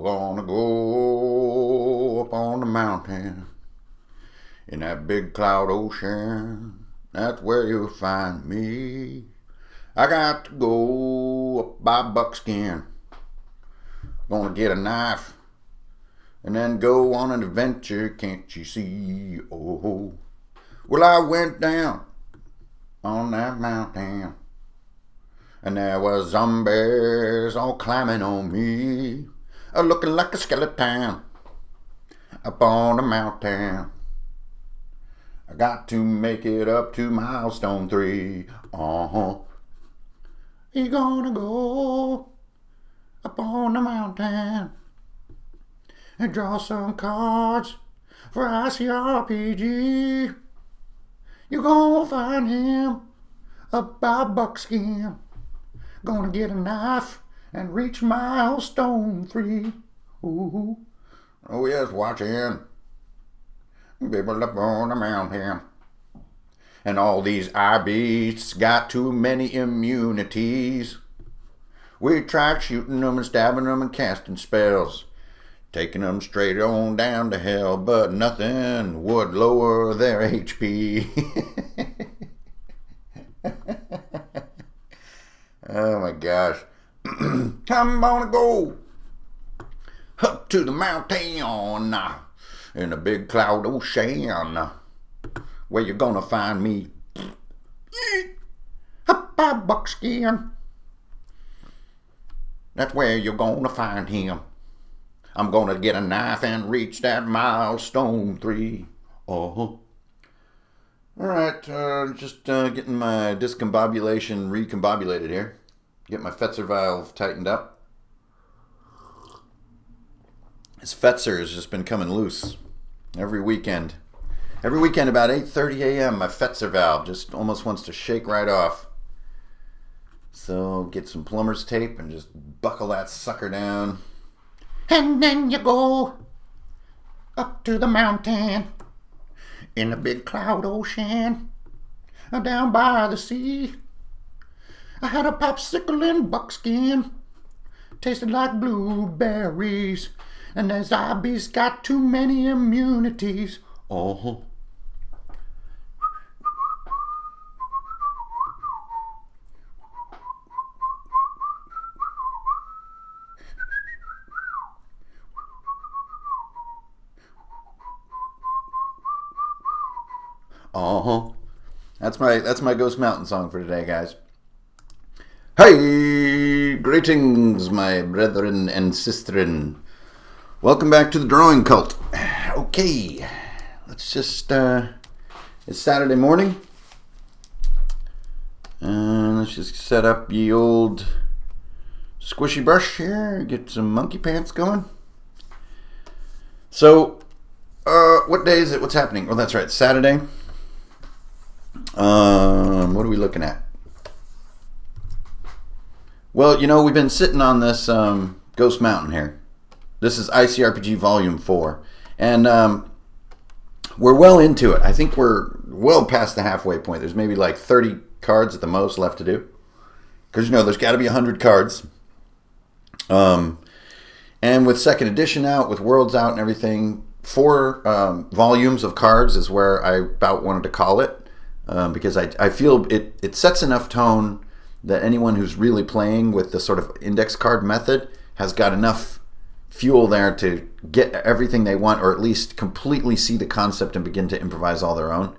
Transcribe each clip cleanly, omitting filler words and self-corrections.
gonna go up on the mountain in that big cloud ocean. That's where you'll find me. I got to go up by Buckskin. Gonna get a knife and then go on an adventure, can't you see? Oh, well, I went down on that mountain and there was zombies all climbing on me, looking like a skeleton up on the mountain. I got to make it up to milestone 3. You gonna go up on the mountain and draw some cards for ICRPG. You gonna find him up by Buckskin. Gonna get a knife and reach milestone 3. Ooh. Oh yes, watch in. People up on the mountain. And all these beasts got too many immunities. We tried shooting them and stabbing them and casting spells, taking them straight on down to hell, but nothing would lower their HP. Oh my gosh. I'm gonna go up to the mountain in a big cloud ocean, where you gonna find me up by Buckskin. That's where you're gonna find him. I'm gonna get a knife and reach that milestone 3. All right, just getting my discombobulation recombobulated here. Get my Fetzer valve tightened up. This Fetzer has just been coming loose every weekend. Every weekend about 8:30 a.m. my Fetzer valve just almost wants to shake right off. So get some plumber's tape and just buckle that sucker down. And then you go up to the mountain in a big cloud ocean down by the sea. I had a popsicle in Buckskin, tasted like blueberries, and the zombies got too many immunities. Oh. That's my Ghost Mountain song for today, guys. Hey, greetings, my brethren and sisterin. Welcome back to the Drawing Cult. Okay, let's just, it's Saturday morning. Let's just set up ye old squishy brush here, get some monkey pants going. So, what day is it? What's happening? Well, that's right, Saturday. What are we looking at? Well, you know, we've been sitting on this Ghost Mountain here. This is ICRPG Volume 4. And we're well into it. I think we're well past the halfway point. There's maybe like 30 cards at the most left to do. Because, you know, there's got to be 100 cards. And with second edition out, with Worlds out and everything, 4 volumes of cards is where I about wanted to call it. Because I feel it sets enough tone that anyone who's really playing with the sort of index card method has got enough fuel there to get everything they want, or at least completely see the concept and begin to improvise all their own.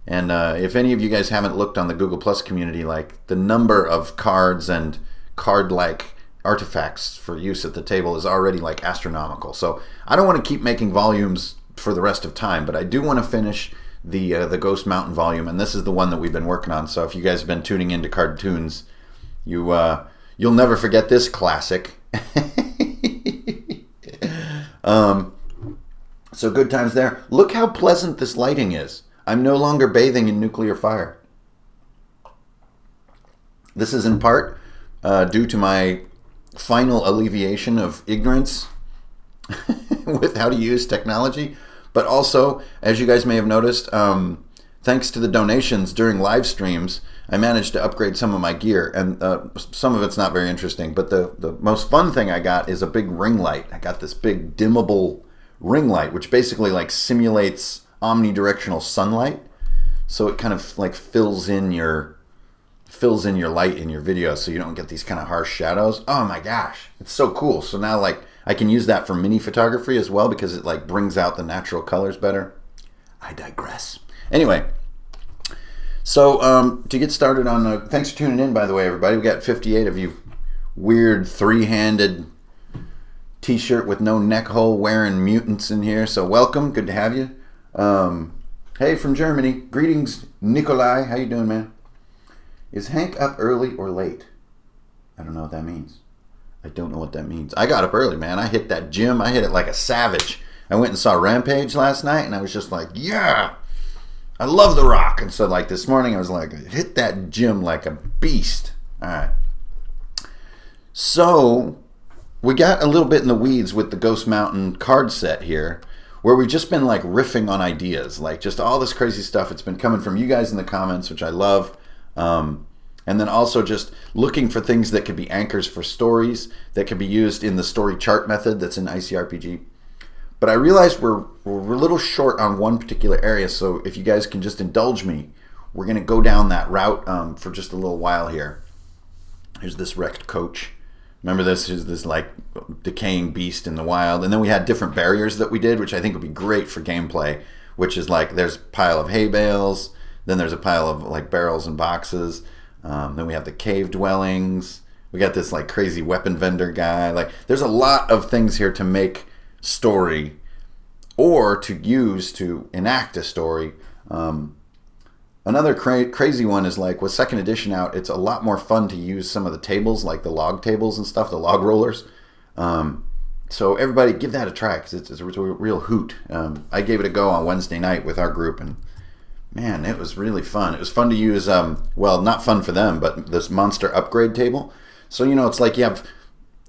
And if any of you guys haven't looked on the Google Plus community, like the number of cards and card-like artifacts for use at the table is already like astronomical. So I don't want to keep making volumes for the rest of time, but I do want to finish the Ghost Mountain volume, and this is the one that we've been working on. So if you guys have been tuning into CARDTOONS, you'll never forget this classic. So good times there. Look how pleasant this lighting is. I'm no longer bathing in nuclear fire. This is in part due to my final alleviation of ignorance with how to use technology. But also, as you guys may have noticed, thanks to the donations during live streams, I managed to upgrade some of my gear, and some of it's not very interesting, but the most fun thing I got is a big ring light. I got this big dimmable ring light, which basically like simulates omnidirectional sunlight, so it kind of like fills in your light in your video, so you don't get these kind of harsh shadows. Oh my gosh, it's so cool. So now like I can use that for mini photography as well, because it like brings out the natural colors better. I digress. Anyway, so to get started on, thanks for tuning in, by the way, everybody. We got 58 of you weird three-handed t-shirt with no neck hole wearing mutants in here. So welcome, good to have you. Hey, from Germany, greetings, Nikolai. How you doing, man? Is Hank up early or late? I don't know what that means. I don't know what that means. I got up early, man. I hit that gym. I hit it like a savage. I went and saw Rampage last night, and I was just like, yeah, I love The Rock. And so like this morning, I was like, hit that gym like a beast. All right. So we got a little bit in the weeds with the Ghost Mountain card set here, where we've just been like riffing on ideas, like just all this crazy stuff. It's been coming from you guys in the comments, which I love. And then also just looking for things that could be anchors for stories that could be used in the story chart method that's in ICRPG. But I realized we're a little short on one particular area, so if you guys can just indulge me, we're going to go down that route for just a little while here. Here's this wrecked coach. Remember this? Here's this like decaying beast in the wild. And then we had different barriers that we did, which I think would be great for gameplay, which is like there's a pile of hay bales, then there's a pile of like barrels and boxes. Then we have the cave dwellings. We got this like crazy weapon vendor guy. Like there's a lot of things here to make story or to use to enact a story. Another crazy one is like with second edition out, it's a lot more fun to use some of the tables, like the log tables and stuff, the log rollers. So everybody give that a try, because it's a real hoot. I gave it a go on Wednesday night with our group, and man, it was really fun. It was fun to use, well, not fun for them, but this monster upgrade table. So, you know, it's like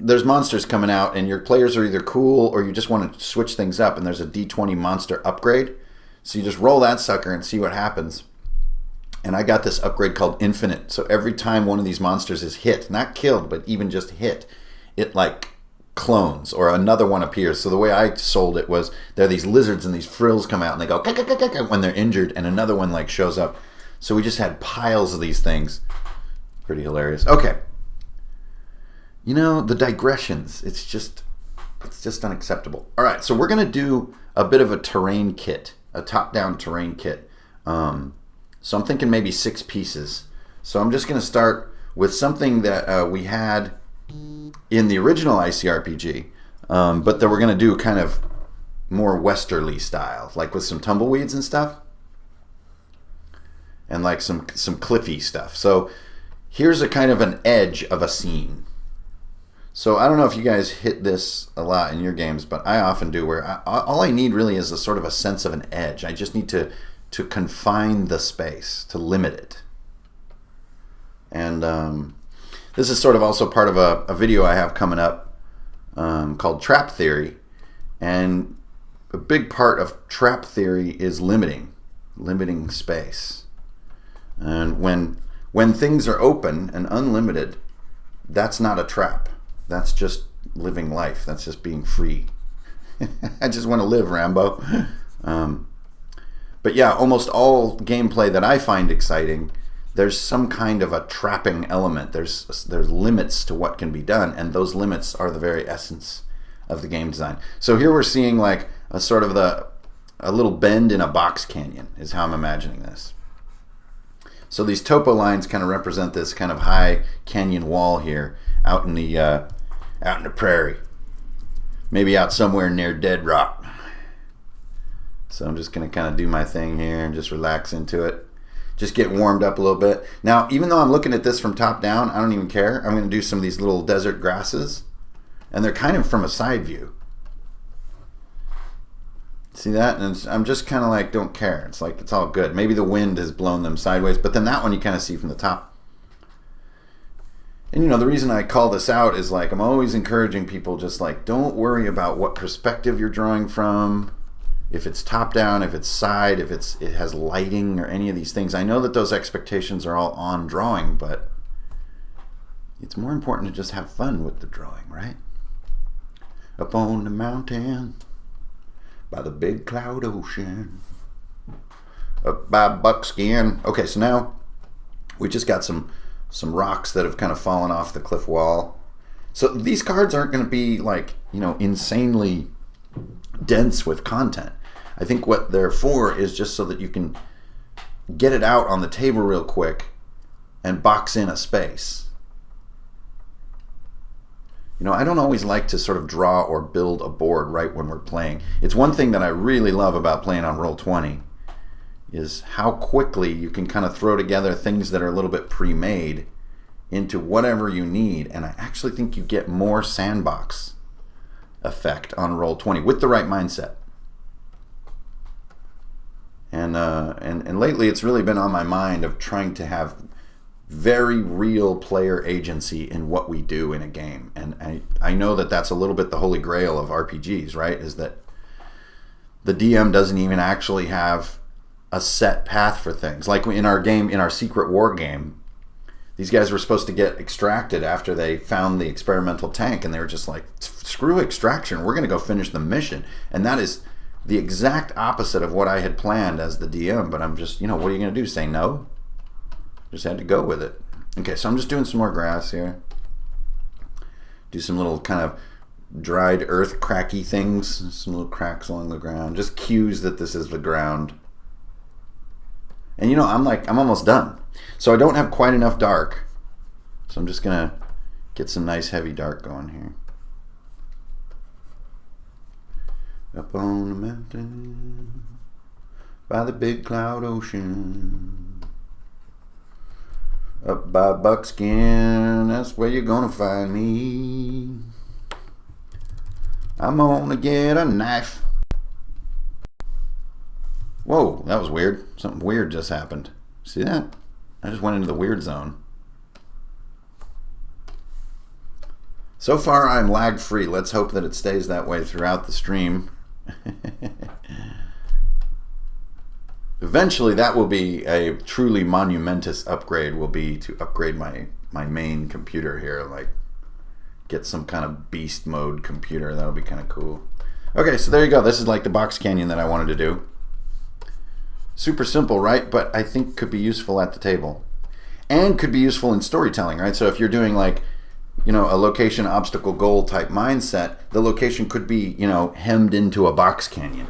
there's monsters coming out, and your players are either cool or you just want to switch things up, and there's a D20 monster upgrade. So you just roll that sucker and see what happens. And I got this upgrade called Infinite. So every time one of these monsters is hit, not killed, but even just hit, it like clones or another one appears. So the way I sold it was there are these lizards and these frills come out and they go when they're injured, and another one like shows up. So we just had piles of these things. Pretty hilarious. Okay. You know, the digressions, it's just unacceptable. All right, so we're going to do a bit of a terrain kit, a top-down terrain kit. So I'm thinking maybe 6 pieces. So I'm just going to start with something that we had in the original ICRPG, but that we're going to do kind of more westerly style, like with some tumbleweeds and stuff, and like some cliffy stuff. So here's a kind of an edge of a scene. So I don't know if you guys hit this a lot in your games, but I often do, where all I need really is a sort of a sense of an edge. I just need to confine the space, to limit it. And this is sort of also part of a video I have coming up called Trap Theory. And a big part of trap theory is limiting space. And when things are open and unlimited, that's not a trap. That's just living life. That's just being free. I just want to live, Rambo. But yeah, almost all gameplay that I find exciting, there's some kind of a trapping element. There's limits to what can be done, and those limits are the very essence of the game design. So here we're seeing like a sort of a little bend in a box canyon is how I'm imagining this. So these topo lines kind of represent this kind of high canyon wall here out in the prairie, maybe out somewhere near Dead Rock. So I'm just going to kind of do my thing here and just relax into it. Just get warmed up a little bit. Now, even though I'm looking at this from top down, I don't even care. I'm going to do some of these little desert grasses, and they're kind of from a side view. See that? And I'm just kind of like, don't care. It's like, it's all good. Maybe the wind has blown them sideways, but then that one you kind of see from the top. And you know, the reason I call this out is like, I'm always encouraging people just like, don't worry about what perspective you're drawing from. if it's top down, if it's side, if it has lighting or any of these things. I know that those expectations are all on drawing, but it's more important to just have fun with the drawing, right? Up on the mountain by the big cloud ocean, up by buckskin. Okay, so now we just got some rocks that have kind of fallen off the cliff wall. So these cards aren't going to be like, you know, insanely dense with content. I think what they're for is just so that you can get it out on the table real quick and box in a space. You know, I don't always like to sort of draw or build a board right when we're playing. It's one thing that I really love about playing on Roll20 is how quickly you can kind of throw together things that are a little bit pre-made into whatever you need. And I actually think you get more sandbox effect on Roll20 with the right mindset. And lately it's really been on my mind of trying to have very real player agency in what we do in a game. And I know that that's a little bit the holy grail of RPGs, right? Is that the DM doesn't even actually have a set path for things. Like in our game, in our Secret War game, these guys were supposed to get extracted after they found the experimental tank, and they were just like, screw extraction, we're going to go finish the mission. And that is the exact opposite of what I had planned as the DM, but I'm just, you know, what are you going to do? Say no? Just had to go with it. Okay, so I'm just doing some more grass here. Do some little kind of dried earth cracky things, some little cracks along the ground, just cues that this is the ground. And you know, I'm almost done. So I don't have quite enough dark. So I'm just gonna get some nice heavy dark going here. Up on the mountain by the big cloud ocean, up by buckskin, that's where you're gonna find me. I'm gonna get a knife. Whoa, that was weird. Something weird just happened. See that? I just went into the weird zone. So far I'm lag free. Let's hope that it stays that way throughout the stream. Eventually that will be a truly monumentous upgrade, will be to upgrade my main computer here, like get some kind of beast mode computer. That'll be kind of cool. Okay, so there you go. This is like the box canyon that I wanted to do. Super simple, right? But I think could be useful at the table and could be useful in storytelling, right? So if you're doing like, you know, a location obstacle goal type mindset, the location could be, you know, hemmed into a box canyon.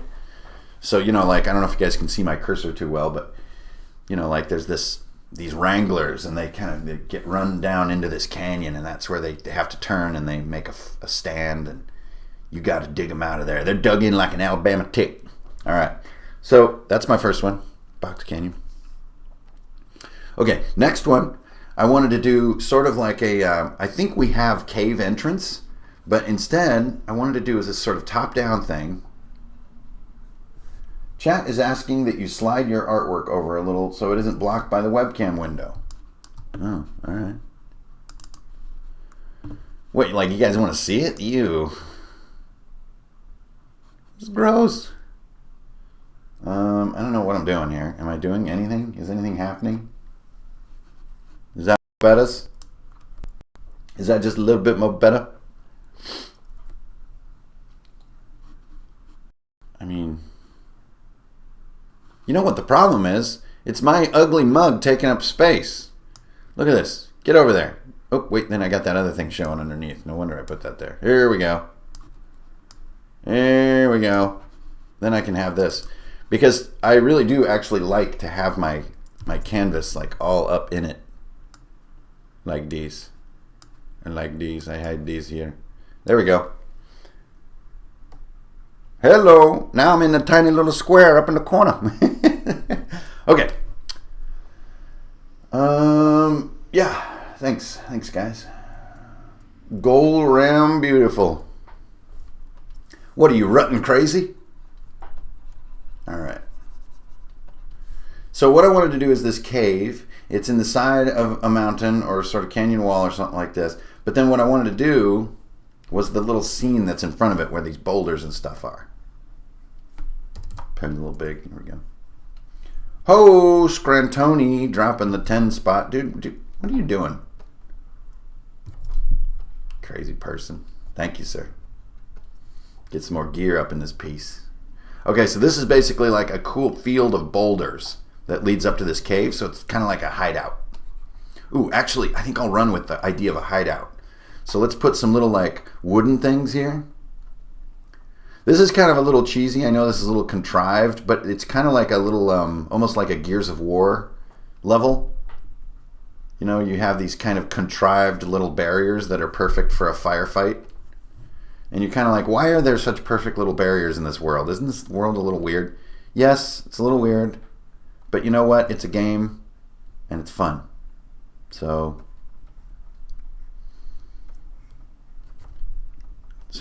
So, you know, like, I don't know if you guys can see my cursor too well, but, you know, like there's these wranglers, and they get run down into this canyon, and that's where they have to turn, and they make a stand, and you got to dig them out of there. They're dug in like an Alabama tick. All right. So that's my first one, box canyon. Okay, next one. I wanted to do sort of like I think we have cave entrance, but instead I wanted to do is this sort of top-down thing. Chat is asking that you slide your artwork over a little so it isn't blocked by the webcam window. Oh, all right. Wait, like you guys want to see it? Ew. It's gross. I don't know what I'm doing here. Am I doing anything? Is anything happening? Is that better? Is that just a little bit more better? I mean, you know what the problem is? It's my ugly mug taking up space. Look at this. Get over there. Oh, wait, then I got that other thing showing underneath. No wonder I put that there. Here we go. There we go. Then I can have this. Because I really do actually like to have my canvas like all up in it. Like these. And like these. I hide these here. There we go. Hello. Now I'm in a tiny little square up in the corner. Okay. Yeah. Thanks, guys. Gold ram beautiful. What are you, rutting crazy? All right. So what I wanted to do is this cave. It's in the side of a mountain or sort of canyon wall or something like this. But then what I wanted to do was the little scene that's in front of it where these boulders and stuff are. Pen's a little big. Here we go. Ho, Scrantoni dropping the 10 spot. Dude, what are you doing? Crazy person. Thank you, sir. Get some more gear up in this piece. Okay, so this is basically like a cool field of boulders that leads up to this cave, so it's kind of like a hideout. Ooh, actually, I think I'll run with the idea of a hideout. So let's put some little like wooden things here. This is kind of a little cheesy. I know this is a little contrived, but it's kind of like a little, almost like a Gears of War level. You know, you have these kind of contrived little barriers that are perfect for a firefight. And you're kind of like, why are there such perfect little barriers in this world? Isn't this world a little weird? Yes, it's a little weird. But you know what? It's a game, and it's fun. So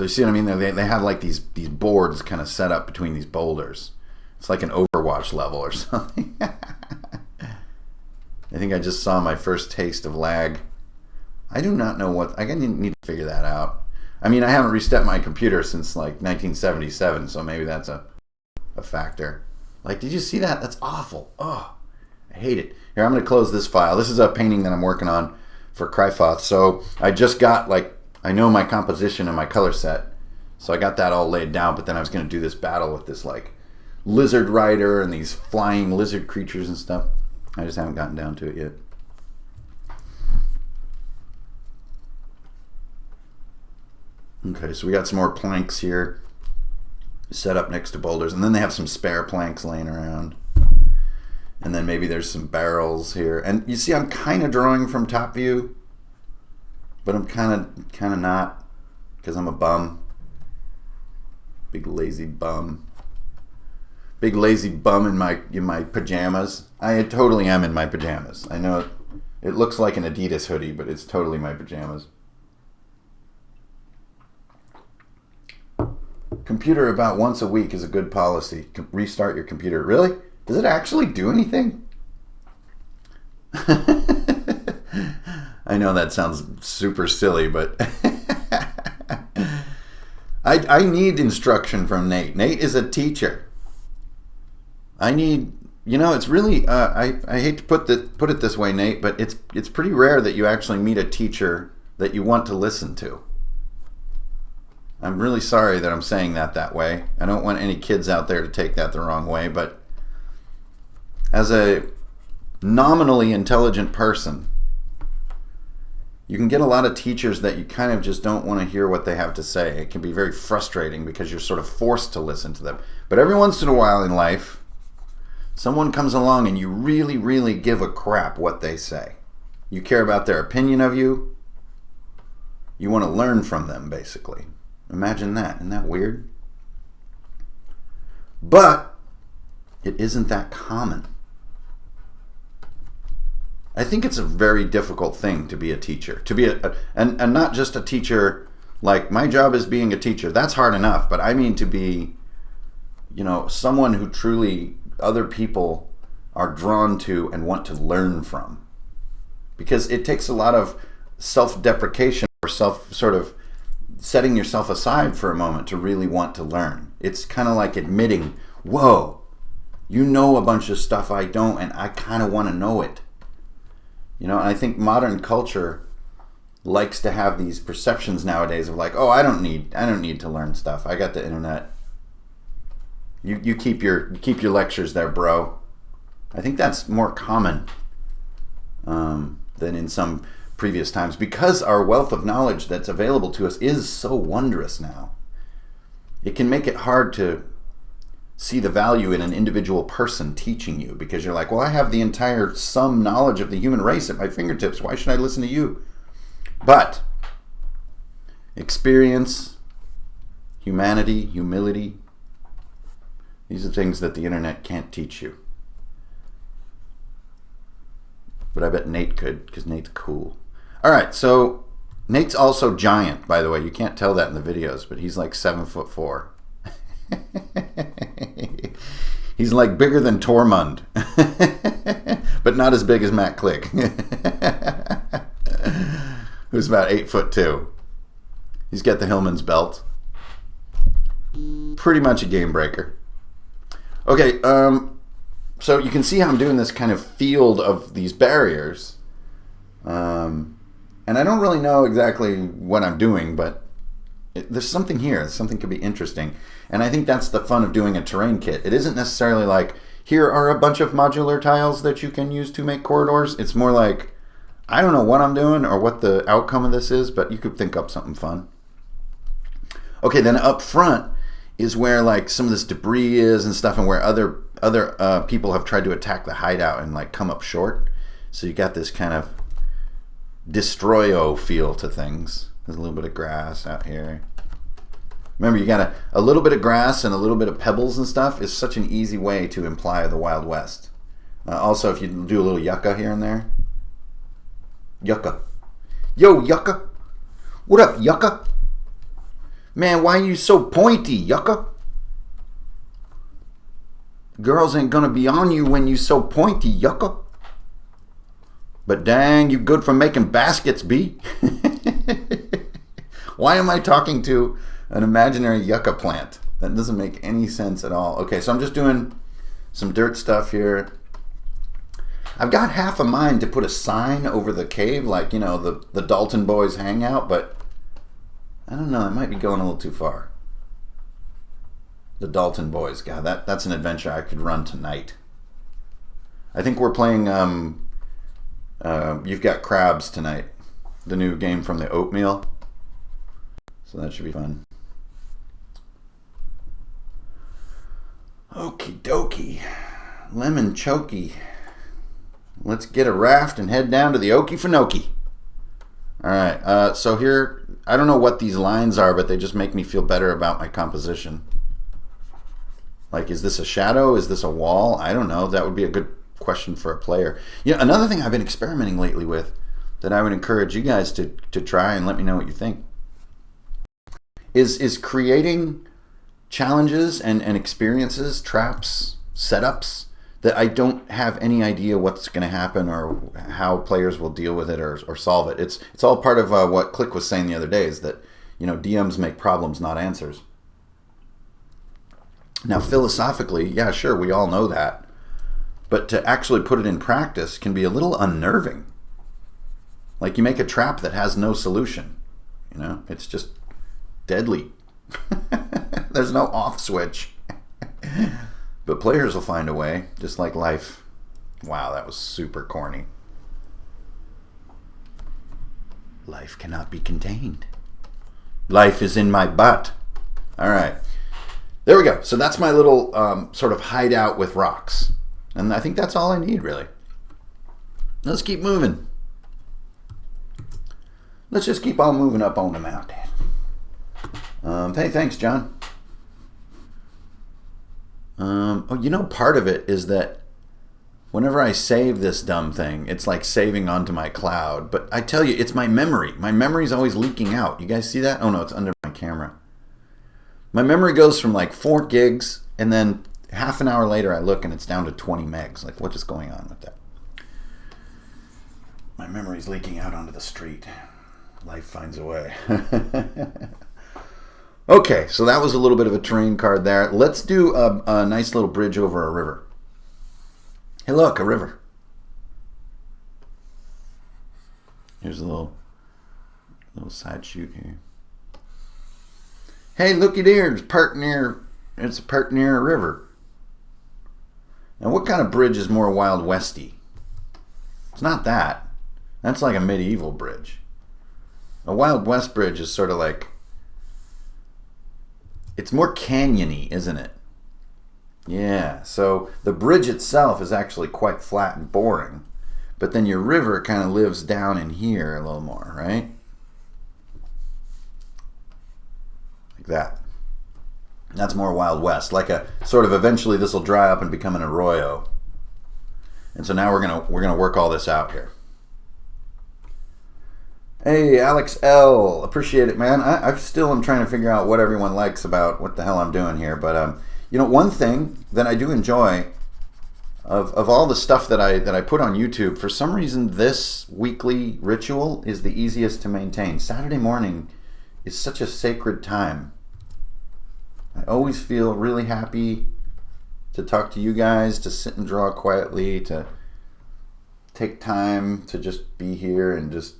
you see what I mean? They have like these boards kind of set up between these boulders. It's like an Overwatch level or something. I think I just saw my first taste of lag. I do not know what... I need to figure that out. I mean, I haven't reset my computer since like 1977, so maybe that's a factor. Like, did you see that? That's awful. Oh, I hate it. Here, I'm going to close this file. This is a painting that I'm working on for Kryfoth. So I just got, like, I know my composition and my color set. So I got that all laid down, but then I was going to do this battle with this, like, lizard rider and these flying lizard creatures and stuff. I just haven't gotten down to it yet. Okay, so we got some more planks here set up next to boulders, and then they have some spare planks laying around, and then maybe there's some barrels here. And you see, I'm kind of drawing from top view, but I'm kind of not, because I'm a bum. Big lazy bum. Big lazy bum in my pajamas. I totally am in my pajamas. I know it looks like an Adidas hoodie, but it's totally my pajamas. Computer about once a week is a good policy. Restart your computer. Really? Does it actually do anything? I know that sounds super silly, but I need instruction from Nate. Nate is a teacher. I need, you know, it's really, I hate to put it this way, Nate, but it's pretty rare that you actually meet a teacher that you want to listen to. I'm really sorry that I'm saying that way. I don't want any kids out there to take that the wrong way, but as a nominally intelligent person, you can get a lot of teachers that you kind of just don't want to hear what they have to say. It can be very frustrating because you're sort of forced to listen to them. But every once in a while in life, someone comes along and you really, really give a crap what they say. You care about their opinion of you. You want to learn from them, basically. Imagine that. Isn't that weird? But it isn't that common. I think it's a very difficult thing to be a teacher. To be and not just a teacher, like my job is being a teacher. That's hard enough. But I mean to be, you know, someone who truly other people are drawn to and want to learn from. Because it takes a lot of self-deprecation or sort of setting yourself aside for a moment to really want to learn. It's kind of like admitting, whoa, you know a bunch of stuff I don't, and I kind of want to know it. You know, and I think modern culture likes to have these perceptions nowadays of like, oh, I don't need to learn stuff. I got the internet. You keep your lectures there, bro. I think that's more common than in some previous times, because our wealth of knowledge that's available to us is so wondrous now. It can make it hard to see the value in an individual person teaching you, because you're like, well, I have the entire sum knowledge of the human race at my fingertips. Why should I listen to you? But experience, humanity, humility, these are things that the internet can't teach you. But I bet Nate could, because Nate's cool. All right, so Nate's also giant, by the way. You can't tell that in the videos, but he's like 7'4". He's like bigger than Tormund, but not as big as Matt Click, who's about 8'2". He's got the Hillman's belt. Pretty much a game breaker. Okay, so you can see how I'm doing this kind of field of these barriers. And I don't really know exactly what I'm doing, but there's something here. Something could be interesting. And I think that's the fun of doing a terrain kit. It isn't necessarily like, here are a bunch of modular tiles that you can use to make corridors. It's more like, I don't know what I'm doing or what the outcome of this is, but you could think up something fun. Okay, then up front is where like some of this debris is and stuff, and where other people have tried to attack the hideout and like come up short. So you got this kind of destroyo feel to things. There's a little bit of grass out here. Remember, you got a little bit of grass and a little bit of pebbles and stuff is such an easy way to imply the Wild West. Also, if you do a little yucca here and there. Yucca. Yo, yucca. What up, yucca? Man, why are you so pointy, yucca? Girls ain't gonna be on you when you so pointy, yucca. But dang, you good for making baskets, B. Why am I talking to an imaginary yucca plant? That doesn't make any sense at all. Okay, so I'm just doing some dirt stuff here. I've got half a mind to put a sign over the cave, like, you know, the Dalton boys hangout, but I don't know, it might be going a little too far. The Dalton boys, God, that's an adventure I could run tonight. I think we're playing You've Got Crabs tonight, the new game from the Oatmeal. So that should be fun. Okie dokie. Lemon chokey. Let's get a raft and head down to the Okefenokee. Alright, so here, I don't know what these lines are, but they just make me feel better about my composition. Like, is this a shadow? Is this a wall? I don't know. That would be a good question for a player. You know, another thing I've been experimenting lately with that I would encourage you guys to try and let me know what you think is creating challenges and experiences, traps, setups that I don't have any idea what's going to happen or how players will deal with it or solve it. It's all part of what Click was saying the other day, is that, you know, DMs make problems, not answers. Now, philosophically, yeah, sure, we all know that. But to actually put it in practice can be a little unnerving. Like, you make a trap that has no solution. You know, it's just deadly. There's no off switch. But players will find a way, just like life. Wow, that was super corny. Life cannot be contained. Life is in my butt. All right. There we go. So that's my little sort of hideout with rocks. And I think that's all I need, really. Let's keep moving. Let's just keep on moving up on the mountain. Hey, thanks, John. Oh, you know, part of it is that whenever I save this dumb thing, it's like saving onto my cloud. But I tell you, it's my memory. My memory's always leaking out. You guys see that? Oh, no, it's under my camera. My memory goes from like 4 gigs, and then half an hour later I look and it's down to 20 megs. Like, what is going on with that? My memory's leaking out onto the street. Life finds a way. Okay, so that was a little bit of a terrain card there. Let's do a nice little bridge over a river. Hey, look, a river. Here's a little side shoot here. Hey, looky there, it's parked near a river. Now, what kind of bridge is more Wild Westy? It's not that. That's like a medieval bridge. A Wild West bridge is sort of like, it's more canyony, isn't it? Yeah, so the bridge itself is actually quite flat and boring, but then your river kind of lives down in here a little more, right? Like that. That's more Wild West, like a sort of eventually this will dry up and become an arroyo. And so now we're gonna work all this out here. Hey, Alex L. Appreciate it, man. I still am trying to figure out what everyone likes about what the hell I'm doing here. But, you know, one thing that I do enjoy of all the stuff that I put on YouTube, for some reason this weekly ritual is the easiest to maintain. Saturday morning is such a sacred time. I always feel really happy to talk to you guys, to sit and draw quietly, to take time to just be here and just,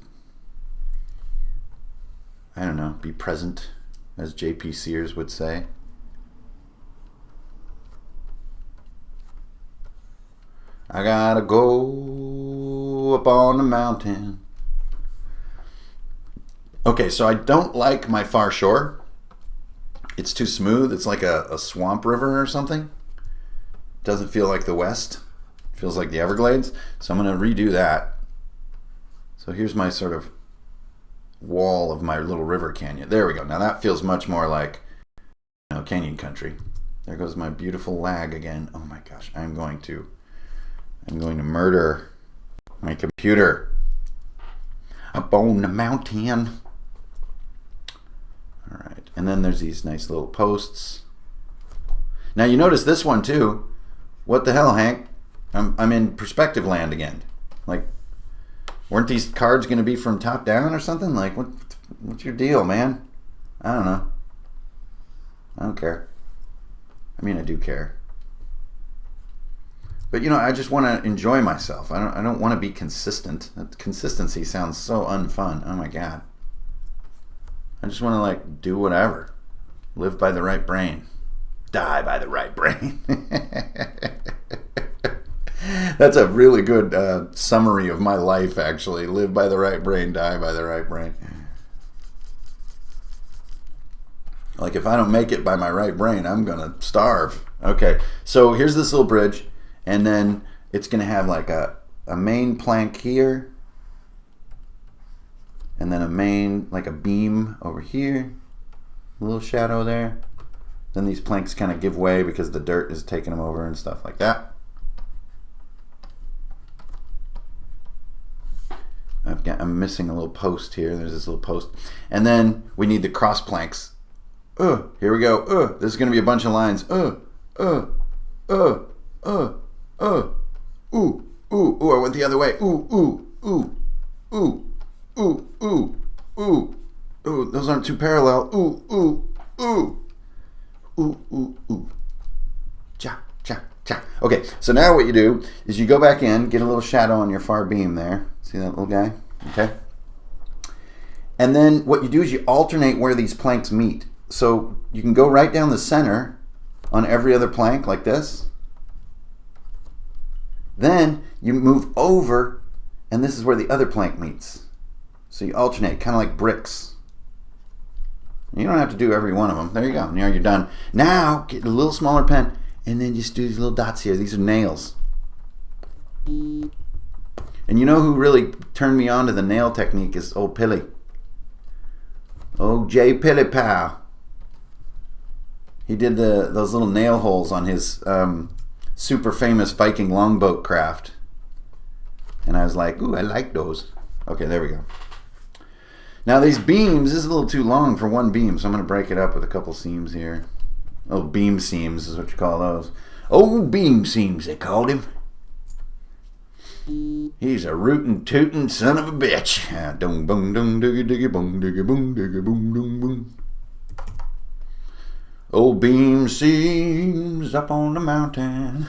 I don't know, be present, as J.P. Sears would say. I gotta go up on the mountain. Okay, so I don't like my far shore. It's too smooth. It's like a swamp river or something. Doesn't feel like the West. It feels like the Everglades. So I'm going to redo that. So here's my sort of wall of my little river canyon. There we go. Now that feels much more like, you know, canyon country. There goes my beautiful lag again. Oh my gosh, I'm going to murder my computer up on the mountain. All right, and then there's these nice little posts. Now you notice this one too. What the hell, Hank? I'm in perspective land again. Like, weren't these cards going to be from top down or something? Like, what's your deal, man? I don't know. I don't care. I mean, I do care. But, you know, I just want to enjoy myself. I don't want to be consistent. Consistency sounds so unfun. Oh, my God. I just want to, like, do whatever. Live by the right brain. Die by the right brain. That's a really good summary of my life, actually. Live by the right brain, die by the right brain. Like, if I don't make it by my right brain, I'm going to starve. Okay, so here's this little bridge. And then it's going to have like a main plank here. And then a main, like a beam over here. A little shadow there. Then these planks kind of give way because the dirt is taking them over and stuff like that. I'm missing a little post here. There's this little post. And then we need the cross planks. Here we go. This is going to be a bunch of lines. Ooh, I went the other way. Ooh, those aren't too parallel. Ooh. Cha. Okay, so now what you do is you go back in, get a little shadow on your far beam there. See that little guy? Okay. And then what you do is you alternate where these planks meet. So you can go right down the center on every other plank like this. Then you move over, and this is where the other plank meets. So you alternate, kind of like bricks. You don't have to do every one of them. There you go. Now you're done. Now get a little smaller pen, and then just do these little dots here. These are nails. And you know who really turned me on to the nail technique is old Pilly. Oh, J. Pilly Pal. He did those little nail holes on his super famous Viking longboat craft. And I was like, ooh, I like those. Okay, there we go. Now these beams, this is a little too long for one beam, so I'm going to break it up with a couple seams here. Oh, beam seams is what you call those. Oh, beam seams, they called him. He's a rootin' tootin' son of a bitch. Dum bum dum diggy diggy bum diggy boom diggy boom dum boom. Old beam seams up on the mountain.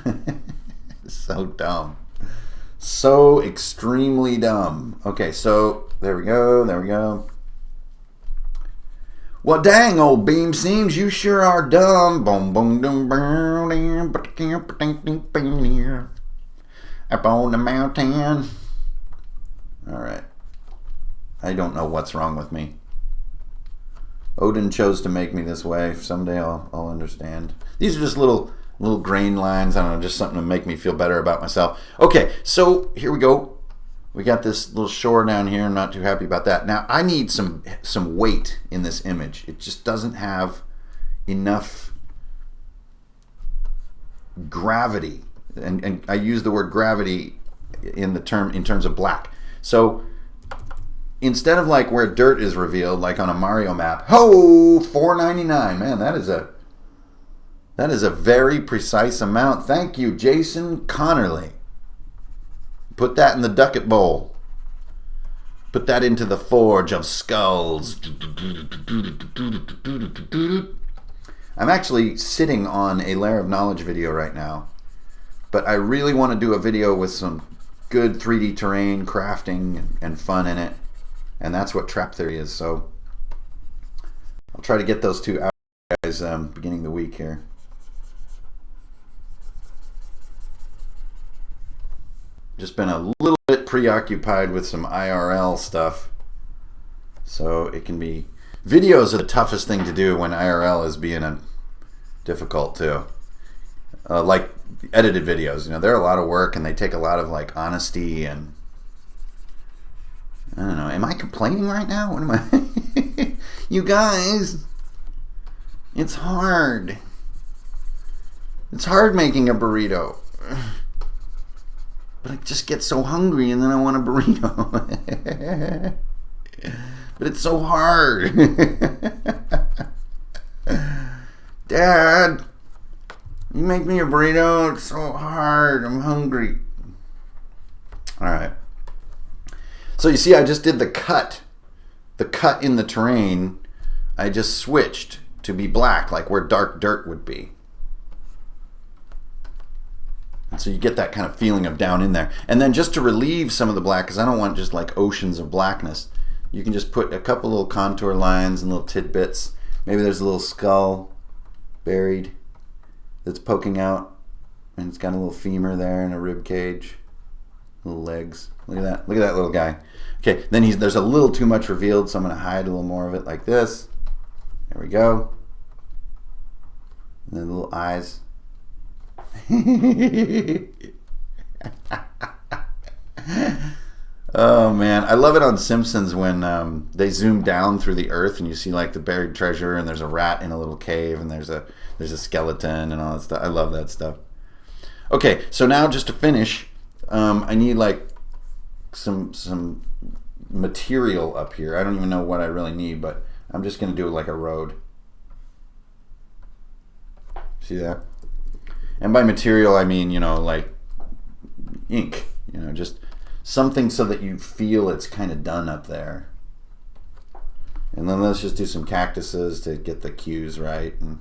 So dumb. So extremely dumb. Okay, so there we go. Well, dang, old beam seams, you sure are dumb. Boom, boom, dum, up on the mountain. All right. I don't know what's wrong with me. Odin chose to make me this way. Someday I'll understand. These are just little grain lines. I don't know, just something to make me feel better about myself. Okay, so here we go. We got this little shore down here. I'm not too happy about that. Now I need some weight in this image. It just doesn't have enough gravity. And I use the word gravity in terms of black. So instead of like where dirt is revealed, like on a Mario map, $4.99. Man, that is a very precise amount. Thank you, Jason Connerly. Put that in the ducat bowl. Put that into the forge of skulls. I'm actually sitting on a Layer of Knowledge video right now, but I really want to do a video with some good 3D terrain, crafting, and fun in it, and that's what Trap Theory is. So I'll try to get those two out, guys, beginning of the week here. Just been a little bit preoccupied with some IRL stuff, so it can be... Videos are the toughest thing to do when IRL is being difficult too. Like edited videos, you know, they're a lot of work and they take a lot of like honesty and I don't know. Am I complaining right now? What am I? You guys, it's hard. It's hard making a burrito. But I just get so hungry and then I want a burrito. But it's so hard. Dad, you make me a burrito? It's so hard. I'm hungry. All right. So you see, I just did the cut. The cut in the terrain, I just switched to be black, like where dark dirt would be. And so you get that kind of feeling of down in there. And then just to relieve some of the black, because I don't want just like oceans of blackness, you can just put a couple little contour lines and little tidbits. Maybe there's a little skull buried that's poking out, and it's got a little femur there and a rib cage, little legs. Look at that. Look at that little guy. Okay, then there's a little too much revealed, so I'm going to hide a little more of it like this. There we go. And then the little eyes. Oh man, I love it on Simpsons when they zoom down through the earth and you see like the buried treasure and there's a rat in a little cave and there's a skeleton and all that stuff. I love that stuff. Okay, so now just to finish, I need like some material up here. I don't even know what I really need, but I'm just gonna do like a road. See that? And by material I mean, you know, like ink, you know, just something so that you feel it's kind of done up there. And then let's just do some cactuses to get the cues right. And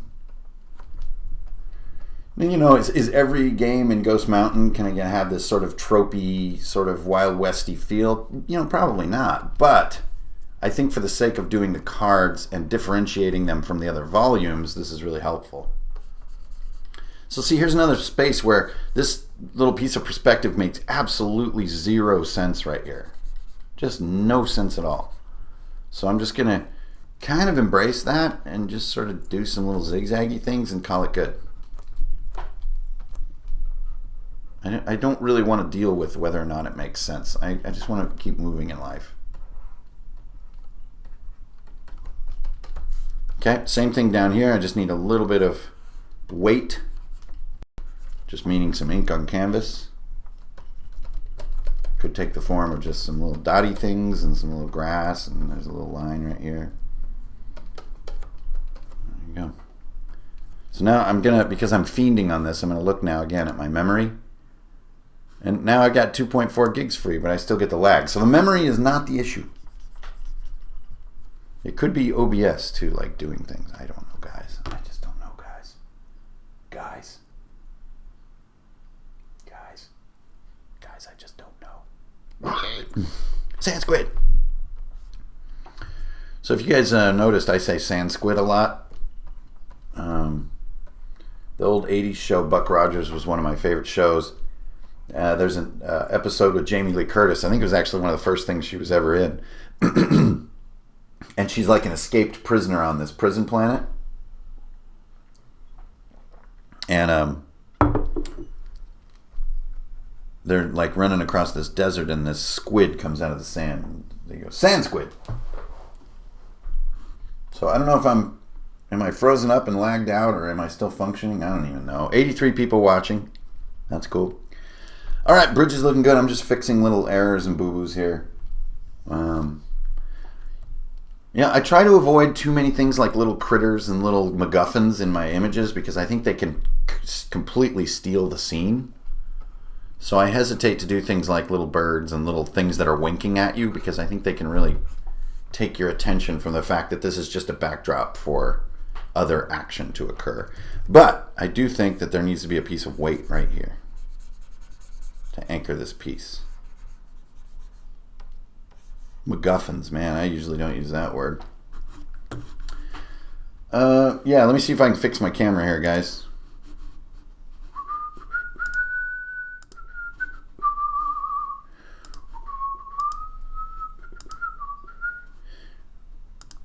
you know, is every game in Ghost Mountain can I have this sort of tropey, sort of Wild Westy feel? You know, probably not. But I think for the sake of doing the cards and differentiating them from the other volumes, this is really helpful. So see, here's another space where this little piece of perspective makes absolutely zero sense right here. Just no sense at all. So I'm just going to kind of embrace that and just sort of do some little zigzaggy things and call it good. I don't really want to deal with whether or not it makes sense. I just want to keep moving in life. Okay, same thing down here. I just need a little bit of weight. Just meaning some ink on canvas. Could take the form of just some little dotty things and some little grass, and there's a little line right here. There you go. So now I'm gonna, because I'm fiending on this, I'm gonna look now again at my memory. And now I've got 2.4 gigs free, but I still get the lag. So the memory is not the issue. It could be OBS too, like doing things. I don't know, guys. I just don't know, guys. Guys, I just don't know. Sand squid. So if you guys noticed, I say sand squid a lot. The old 80s show Buck Rogers was one of my favorite shows. There's an episode with Jamie Lee Curtis. I think it was actually one of the first things she was ever in. And she's like an escaped prisoner on this prison planet. And they're like running across this desert and this squid comes out of the sand. And they go, sand squid. So I don't know if am I frozen up and lagged out or am I still functioning? I don't even know. 83 people watching. That's cool. All right, bridge is looking good. I'm just fixing little errors and boo-boos here. Yeah, I try to avoid too many things like little critters and little MacGuffins in my images because I think they can completely steal the scene. So I hesitate to do things like little birds and little things that are winking at you because I think they can really take your attention from the fact that this is just a backdrop for other action to occur. But I do think that there needs to be a piece of weight right here to anchor this piece. MacGuffins, man, I usually don't use that word. Yeah, let me see if I can fix my camera here, guys.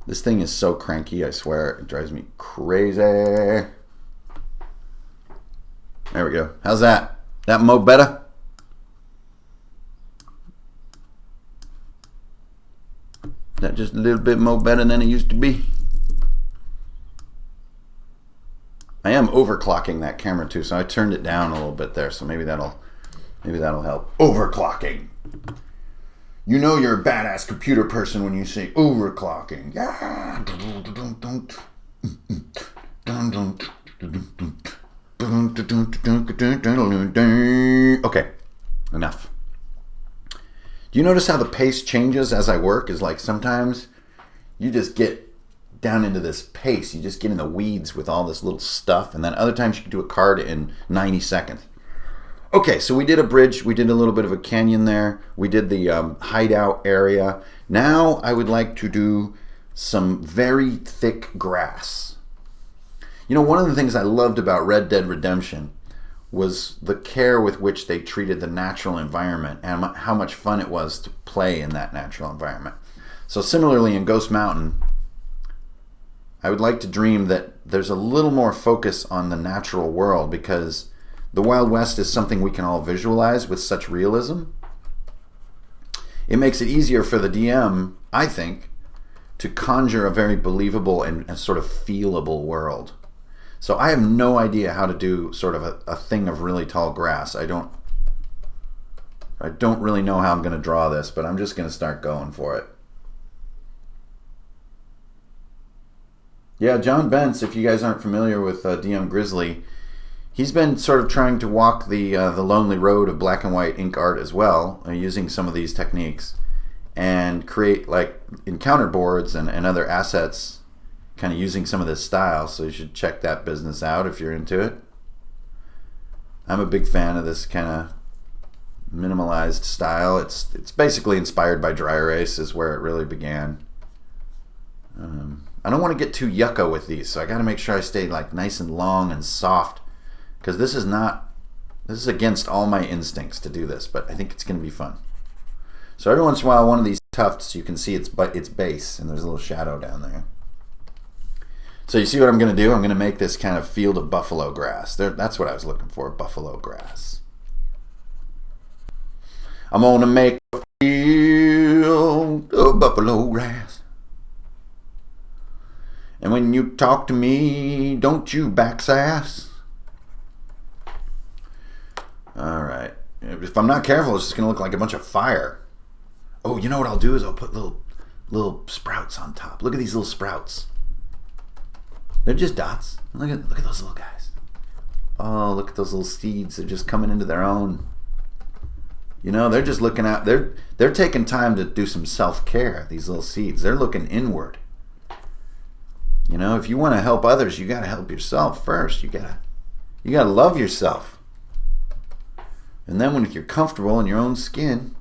This thing is so cranky, I swear. It drives me crazy. There we go. How's that? That mo better? That just a little bit more better than it used to be? I am overclocking that camera too, so I turned it down a little bit there, so maybe that'll help. Overclocking. You know you're a badass computer person when you say overclocking. Yeah. Okay, enough. Do you notice how the pace changes as I work? Is like sometimes you just get down into this pace. You just get in the weeds with all this little stuff, and then other times you can do a card in 90 seconds. Okay, so we did a bridge, we did a little bit of a canyon there, we did the hideout area. Now I would like to do some very thick grass. You know, one of the things I loved about Red Dead Redemption was the care with which they treated the natural environment and how much fun it was to play in that natural environment. So similarly in Ghost Mountain, I would like to dream that there's a little more focus on the natural world, because the Wild West is something we can all visualize with such realism. It makes it easier for the DM, I think, to conjure a very believable and sort of feelable world. So I have no idea how to do sort of a thing of really tall grass. I don't really know how I'm going to draw this, but I'm just going to start going for it. Yeah, John Bentz, if you guys aren't familiar with DM Grizzly, he's been sort of trying to walk the lonely road of black and white ink art as well, using some of these techniques, and create like encounter boards and other assets, kind of using some of this style. So you should check that business out if you're into it. I'm a big fan of this kind of minimalized style. It's basically inspired by dry erase, is where it really began. I don't want to get too yucca with these, so I got to make sure I stay like nice and long and soft, because this is against all my instincts to do this, but I think it's going to be fun. So every once in a while, one of these tufts, you can see its base, and there's a little shadow down there. So you see what I'm going to do? I'm going to make this kind of field of buffalo grass. That's what I was looking for, buffalo grass. I'm going to make a field of buffalo grass. And when you talk to me, don't you backsass. Alright. If I'm not careful, it's just going to look like a bunch of fire. Oh, you know what I'll do is I'll put little sprouts on top. Look at these little sprouts. They're just dots. Look at those little guys. Oh, look at those little seeds. They're just coming into their own. You know, they're just looking out. They're taking time to do some self-care, these little seeds. They're looking inward. You know, if you want to help others, you got to help yourself first. You got to love yourself. And then when you're comfortable in your own skin,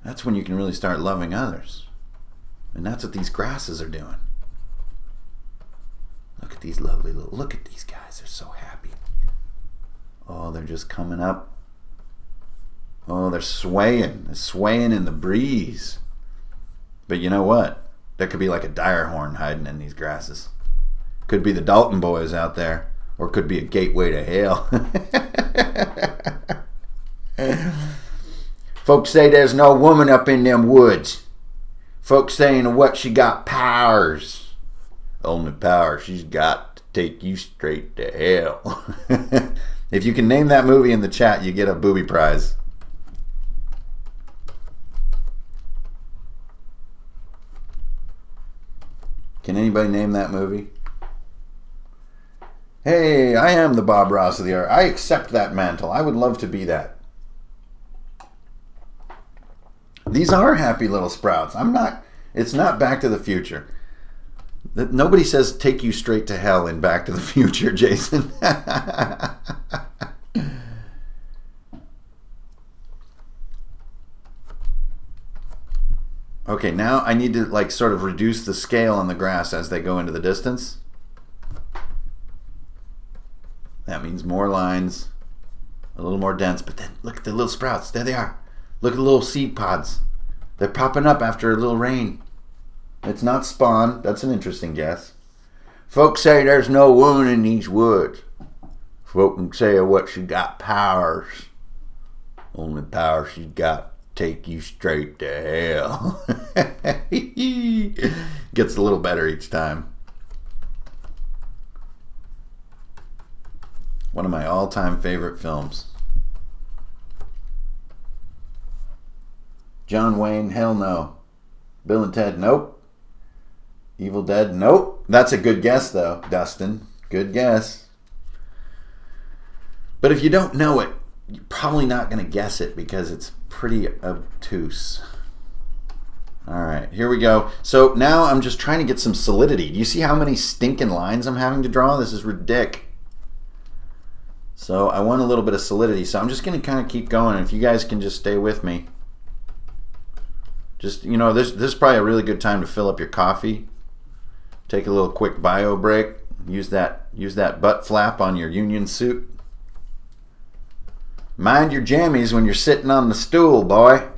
that's when you can really start loving others. And that's what these grasses are doing. Look at these lovely look at these guys. They're so happy. Oh, they're just coming up. Oh, they're swaying. They're swaying in the breeze. But you know what? There could be like a dire horn hiding in these grasses. Could be the Dalton boys out there. Or could be a gateway to hell. Folks say there's no woman up in them woods. Folks saying what she got powers. Only power she's got to take you straight to hell. If you can name that movie in the chat, you get a booby prize. Can anybody name that movie? Hey, I am the Bob Ross of the art. I accept that mantle. I would love to be that. These are happy little sprouts. It's not Back to the Future. Nobody says take you straight to hell in Back to the Future, Jason. Okay, now I need to like sort of reduce the scale on the grass as they go into the distance. That means more lines, a little more dense, but then look at the little sprouts. There they are. Look at the little seed pods. They're popping up after a little rain. It's not spawn. That's an interesting guess. Folks say there's no woman in these woods. Folks can say what she got powers. Only power she got take you straight to hell. Gets a little better each time. One of my all-time favorite films. John Wayne, hell no. Bill and Ted, nope. Evil Dead, nope. That's a good guess though, Dustin. Good guess. But if you don't know it, you're probably not going to guess it because it's pretty obtuse. Alright, here we go. So now I'm just trying to get some solidity. Do you see how many stinking lines I'm having to draw? This is ridiculous. So I want a little bit of solidity. So I'm just going to kind of keep going. If you guys can just stay with me. Just, you know, this is probably a really good time to fill up your coffee. Take a little quick bio break. Use that butt flap on your union suit. Mind your jammies when you're sitting on the stool, boy.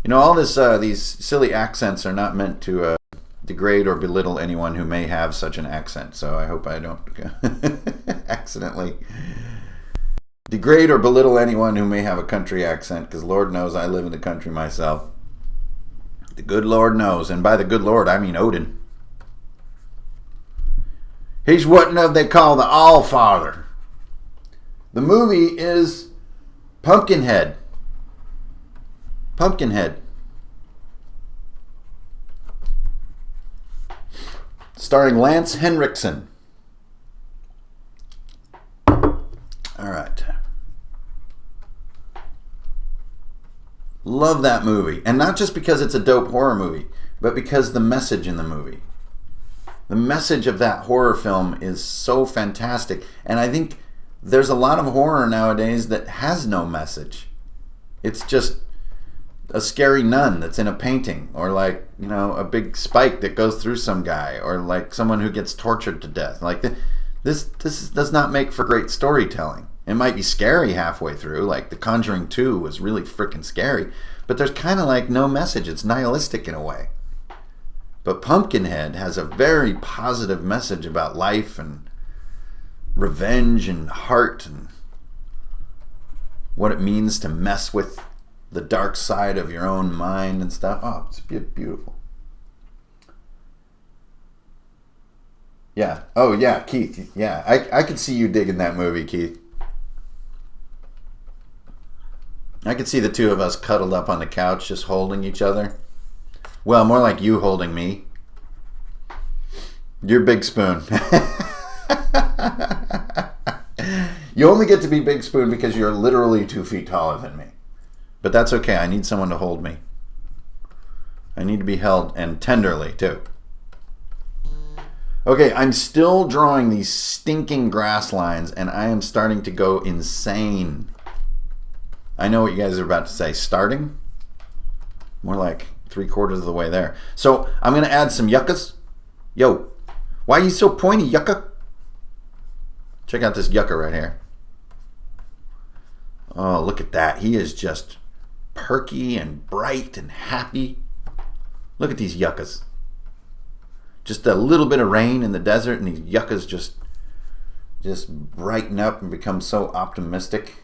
You know, all this these silly accents are not meant to degrade or belittle anyone who may have such an accent. So I hope I don't accidentally degrade or belittle anyone who may have a country accent, because Lord knows I live in the country myself. The good Lord knows, and by the good Lord I mean Odin. He's what they call the All-Father. The movie is Pumpkinhead. Pumpkinhead. Starring Lance Henriksen. Alright. Love that movie. And not just because it's a dope horror movie, but because the message in the movie. The message of that horror film is so fantastic. And I think there's a lot of horror nowadays that has no message. It's just a scary nun that's in a painting, or like, you know, a big spike that goes through some guy, or like someone who gets tortured to death. Like this does not make for great storytelling. It might be scary halfway through, like The Conjuring 2 was really freaking scary, but there's kind of like no message. It's nihilistic in a way. But Pumpkinhead has a very positive message about life and revenge and heart and what it means to mess with the dark side of your own mind and stuff. Oh, it's beautiful. Yeah. Oh, yeah, Keith. Yeah, I could see you digging that movie, Keith. I could see the two of us cuddled up on the couch just holding each other. Well, more like you holding me. You're Big Spoon. You only get to be Big Spoon because you're literally 2 feet taller than me. But that's okay. I need someone to hold me. I need to be held, and tenderly, too. Okay, I'm still drawing these stinking grass lines, and I am starting to go insane. I know what you guys are about to say. Starting? More like 3/4 of the way there. So I'm going to add some yuccas. Yo, why are you so pointy, yucca? Check out this yucca right here. Oh, look at that. He is just perky and bright and happy. Look at these yuccas. Just a little bit of rain in the desert and these yuccas just brighten up and become so optimistic.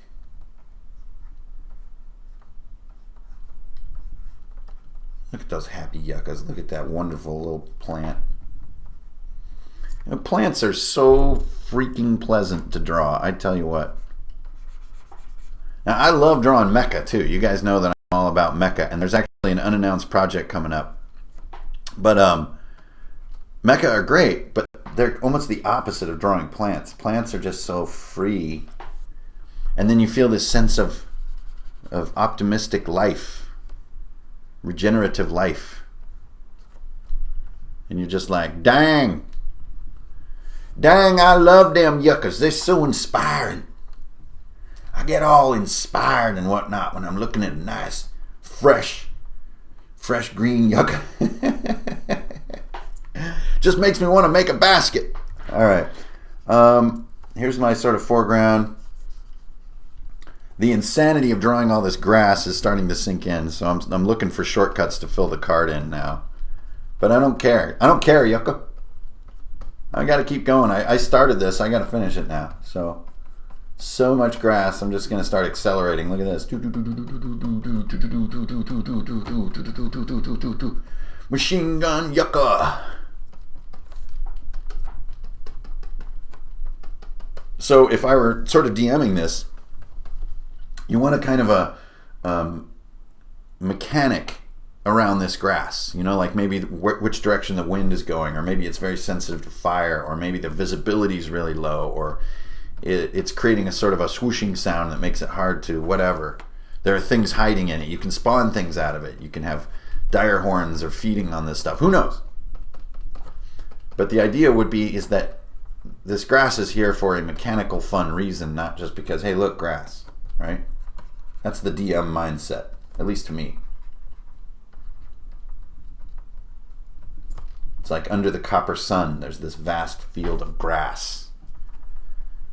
Look at those happy yuccas. Look at that wonderful little plant. You know, plants are so freaking pleasant to draw, I tell you what. Now, I love drawing mecha too. You guys know that I'm all about mecha, and there's actually an unannounced project coming up. But mecha are great, but they're almost the opposite of drawing plants. Plants are just so free, and then you feel this sense of optimistic life, regenerative life. And you're just like, dang. Dang, I love them yuccas. They're so inspiring. I get all inspired and whatnot when I'm looking at a nice, fresh green yucca. Just makes me want to make a basket. All right. Here's my sort of foreground. The insanity of drawing all this grass is starting to sink in, so I'm looking for shortcuts to fill the card in now. But I don't care. I don't care, yucca. I got to keep going. I started this. I got to finish it now. So much grass. I'm just going to start accelerating. Look at this. Machine gun yucca. So if I were sort of DMing this, you want a kind of a mechanic around this grass, you know, like maybe which direction the wind is going, or maybe it's very sensitive to fire, or maybe the visibility is really low, or it's creating a sort of a swooshing sound that makes it hard to whatever. There are things hiding in it. You can spawn things out of it. You can have dire horns or feeding on this stuff. Who knows? But the idea would be is that this grass is here for a mechanical fun reason, not just because, hey, look, grass, right? That's the DM mindset, at least to me. It's like under the copper sun, there's this vast field of grass,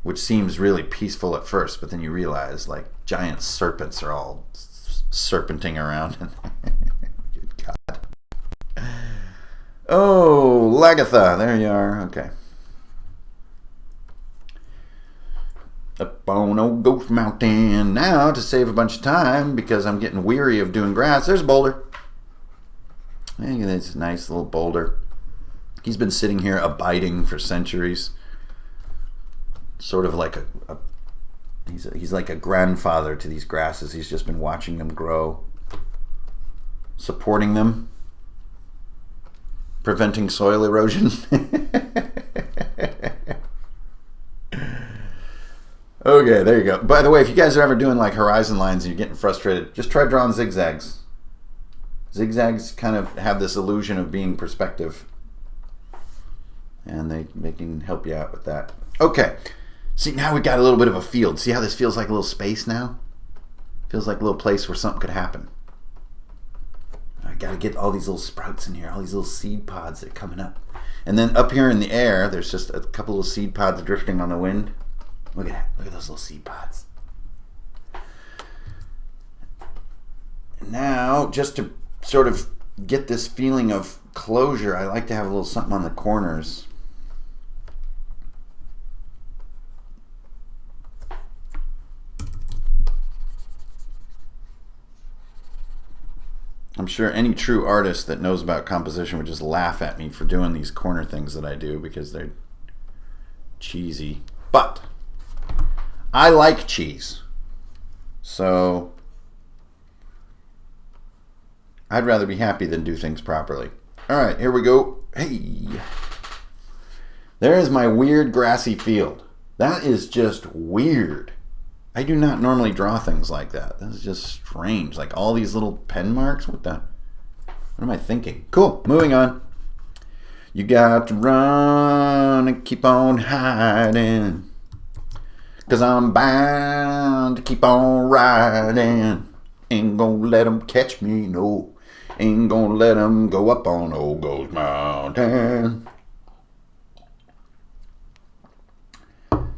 which seems really peaceful at first, but then you realize like giant serpents are all serpenting around. Good God. Oh, Lagatha, there you are. Okay. Up on old Ghost Mountain. Now, to save a bunch of time, because I'm getting weary of doing grass, there's a boulder. Look at this nice little boulder. He's been sitting here abiding for centuries. Sort of like he's like a grandfather to these grasses. He's just been watching them grow, supporting them, preventing soil erosion. Okay, there you go. By the way, if you guys are ever doing like horizon lines and you're getting frustrated, just try drawing zigzags. Zigzags kind of have this illusion of being perspective, and they can help you out with that. Okay, see, now we got a little bit of a field. See how this feels like a little space now? Feels like a little place where something could happen. I got to get all these little sprouts in here, all these little seed pods that are coming up. And then up here in the air, there's just a couple little seed pods drifting on the wind. Look at that. Look at those little seed pods. Now, just to sort of get this feeling of closure, I like to have a little something on the corners. I'm sure any true artist that knows about composition would just laugh at me for doing these corner things that I do because they're cheesy. But I like cheese, so I'd rather be happy than do things properly. All right, here we go. Hey, there is my weird grassy field. That is just weird. I do not normally draw things like that. This is just strange. Like all these little pen marks. What am I thinking? Cool, moving on. You got to run and keep on hiding, 'cause I'm bound to keep on riding. Ain't gonna let them catch me, no. Ain't gonna let them go up on old Ghost Mountain.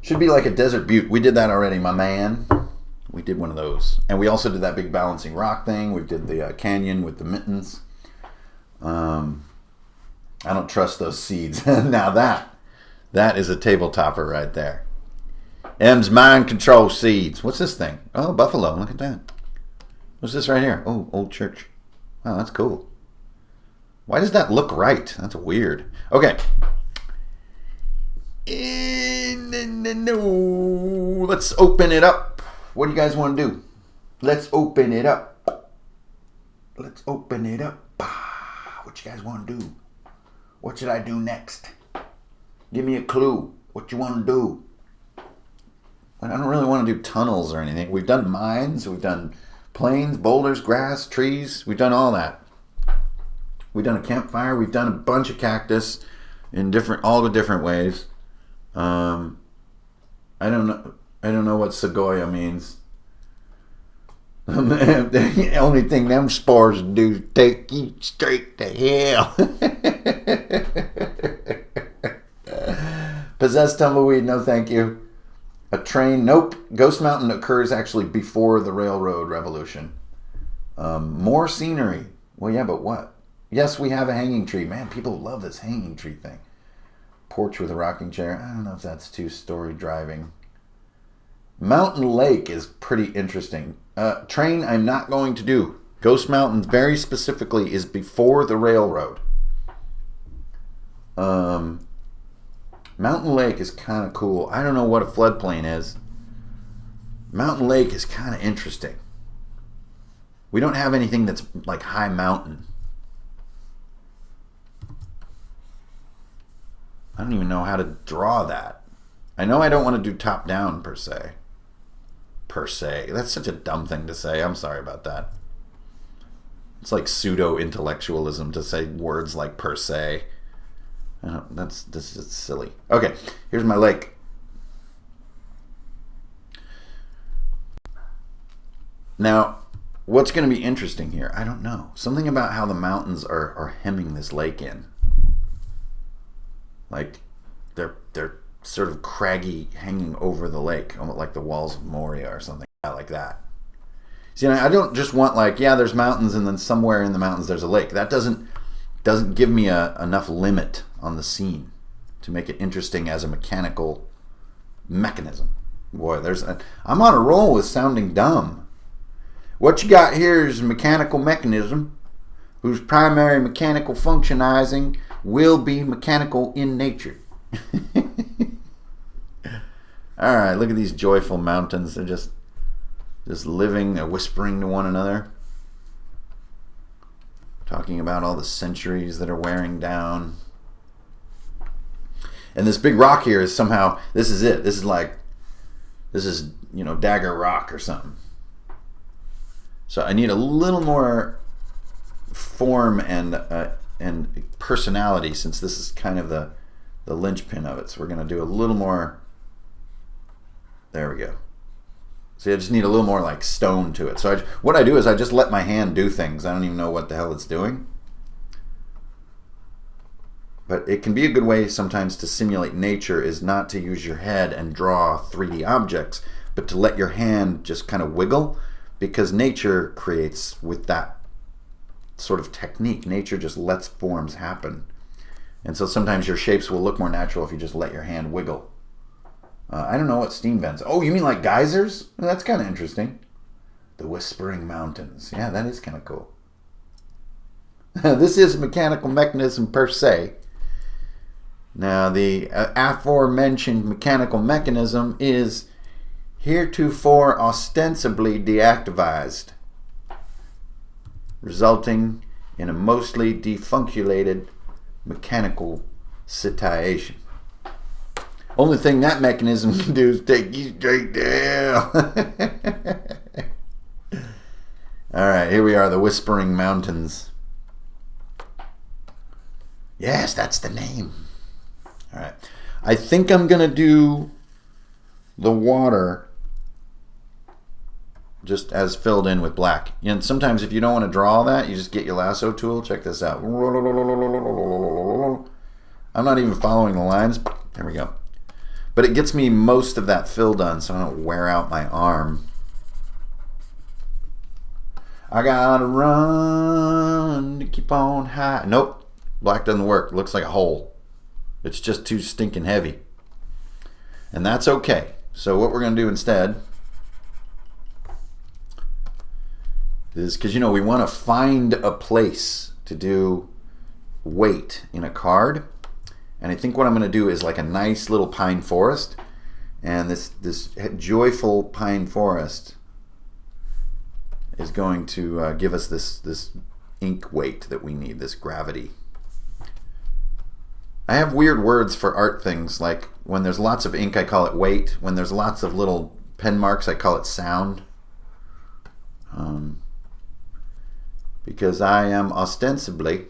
Should be like a desert butte. We did that already, my man. We did one of those. And we also did that big balancing rock thing. We did the canyon with the mittens. I don't trust those seeds. Now that is a table topper right there. M's mind control seeds. What's this thing? Oh, buffalo. Look at that. What's this right here? Oh, old church. Wow, that's cool. Why does that look right? That's weird. Okay. No. Let's open it up. What do you guys want to do? Let's open it up. Let's open it up. What you guys want to do? What should I do next? Give me a clue. What you want to do? I don't really want to do tunnels or anything. We've done mines. We've done plains, boulders, grass, trees. We've done all that. We've done a campfire. We've done a bunch of cactus in all the different ways. I don't know what Segoya means. The only thing them spores do is take you straight to hell. Possessed tumbleweed, no thank you. A train, nope. Ghost Mountain occurs actually before the railroad revolution. More scenery. Well, yeah, but what? Yes, we have a hanging tree. Man, people love this hanging tree thing. Porch with a rocking chair. I don't know if that's two-story driving. Mountain Lake is pretty interesting. Train I'm not going to do. Ghost Mountain very specifically is before the railroad. Mountain Lake is kind of cool. I don't know what a floodplain is. Mountain Lake is kind of interesting. We don't have anything that's like high mountain. I don't even know how to draw that. I know I don't want to do top down per se. Per se. That's such a dumb thing to say. I'm sorry about that. It's like pseudo-intellectualism to say words like per se. This is silly. Okay, here's my lake. Now, what's going to be interesting here? I don't know. Something about how the mountains are hemming this lake in. Like they're sort of craggy, hanging over the lake, almost like the walls of Moria or something like that. See, I don't just want like, yeah, there's mountains and then somewhere in the mountains there's a lake. That doesn't give me enough limit on the scene to make it interesting as a mechanical mechanism. Boy, I'm on a roll with sounding dumb. What you got here is a mechanical mechanism whose primary mechanical functionizing will be mechanical in nature. All right, look at these joyful mountains. They're just living, whispering to one another, talking about all the centuries that are wearing down. And this big rock here is somehow, this is it. This is Dagger Rock or something. So I need a little more form and personality, since this is kind of the linchpin of it. So we're going to do a little more. There we go. See, I just need a little more like stone to it. So what I do is I just let my hand do things. I don't even know what the hell it's doing. But it can be a good way sometimes to simulate nature, is not to use your head and draw 3D objects, but to let your hand just kind of wiggle, because nature creates with that sort of technique. Nature just lets forms happen. And so sometimes your shapes will look more natural if you just let your hand wiggle. I don't know what steam vents. Oh, you mean like geysers? Well, that's kind of interesting. The Whispering Mountains. Yeah, that is kind of cool. This is a mechanical mechanism per se. Now, the aforementioned mechanical mechanism is heretofore ostensibly deactivated, resulting in a mostly defunculated mechanical situation. Only thing that mechanism can do is take you straight down. Alright, here we are, the Whispering Mountains. Yes, that's the name. Alright, I think I'm going to do the water just as filled in with black. And sometimes if you don't want to draw that, you just get your lasso tool. Check this out. I'm not even following the lines. There we go. But it gets me most of that fill done so I don't wear out my arm. I gotta run to keep on high. Nope. Black doesn't work. It looks like a hole. It's just too stinking heavy. And that's okay. So what we're going to do instead is, because we want to find a place to do weight in a card. And I think what I'm going to do is like a nice little pine forest. And this joyful pine forest is going to give us this ink weight that we need, this gravity. I have weird words for art things, like when there's lots of ink I call it weight. When there's lots of little pen marks I call it sound. Because I am ostensibly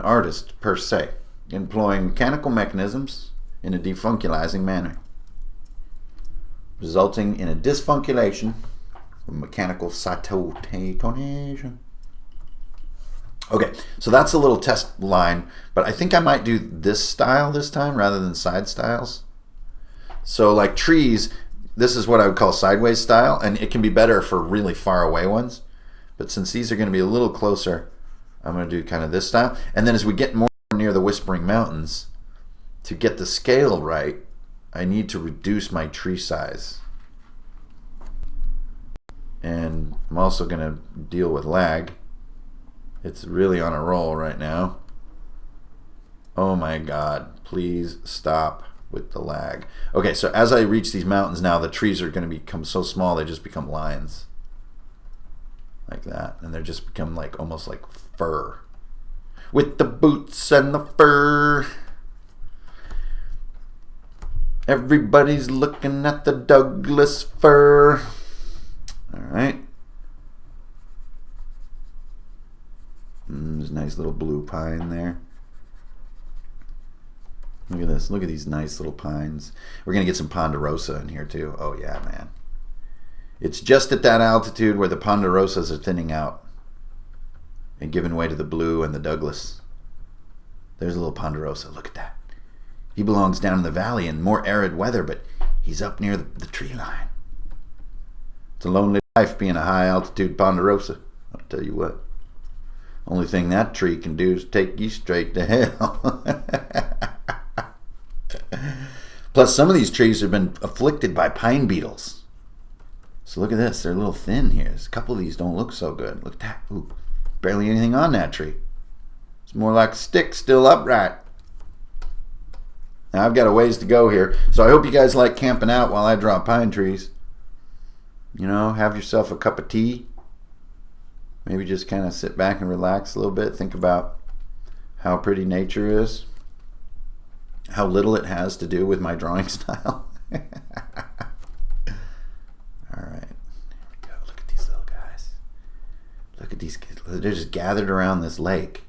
artist per se, employing mechanical mechanisms in a defunculizing manner, resulting in a dysfunculation of mechanical cytotonation. Okay, so that's a little test line, but I think I might do this style this time rather than side styles. So like trees, this is what I would call sideways style, and it can be better for really far away ones. But since these are going to be a little closer, I'm going to do kind of this style. And then as we get more near the Whispering Mountains, to get the scale right, I need to reduce my tree size. And I'm also going to deal with lag. It's really on a roll right now. Oh my God, please stop with the lag. Okay, so as I reach these mountains now, the trees are going to become so small they just become lines. Like that. And they're just become like almost like fur. With the boots and the fur. Everybody's looking at the Douglas fir. Alright. There's a nice little blue pine there. Look at this. Look at these nice little pines. We're going to get some ponderosa in here too. Oh yeah, man. It's just at that altitude where the ponderosas are thinning out and giving way to the blue and the Douglas. There's a little ponderosa. Look at that. He belongs down in the valley in more arid weather, but he's up near the tree line. It's a lonely life being a high altitude ponderosa. I'll tell you what. Only thing that tree can do is take you straight to hell. Plus, some of these trees have been afflicted by pine beetles. So look at this. They're a little thin here. A couple of these don't look so good. Look at that. Ooh, barely anything on that tree. It's more like a stick still upright. Now, I've got a ways to go here. So I hope you guys like camping out while I draw pine trees. You know, have yourself a cup of tea. Maybe just kind of sit back and relax a little bit. Think about how pretty nature is. How little it has to do with my drawing style. All right. There we go. Look at these little guys. Look at these kids. They're just gathered around this lake.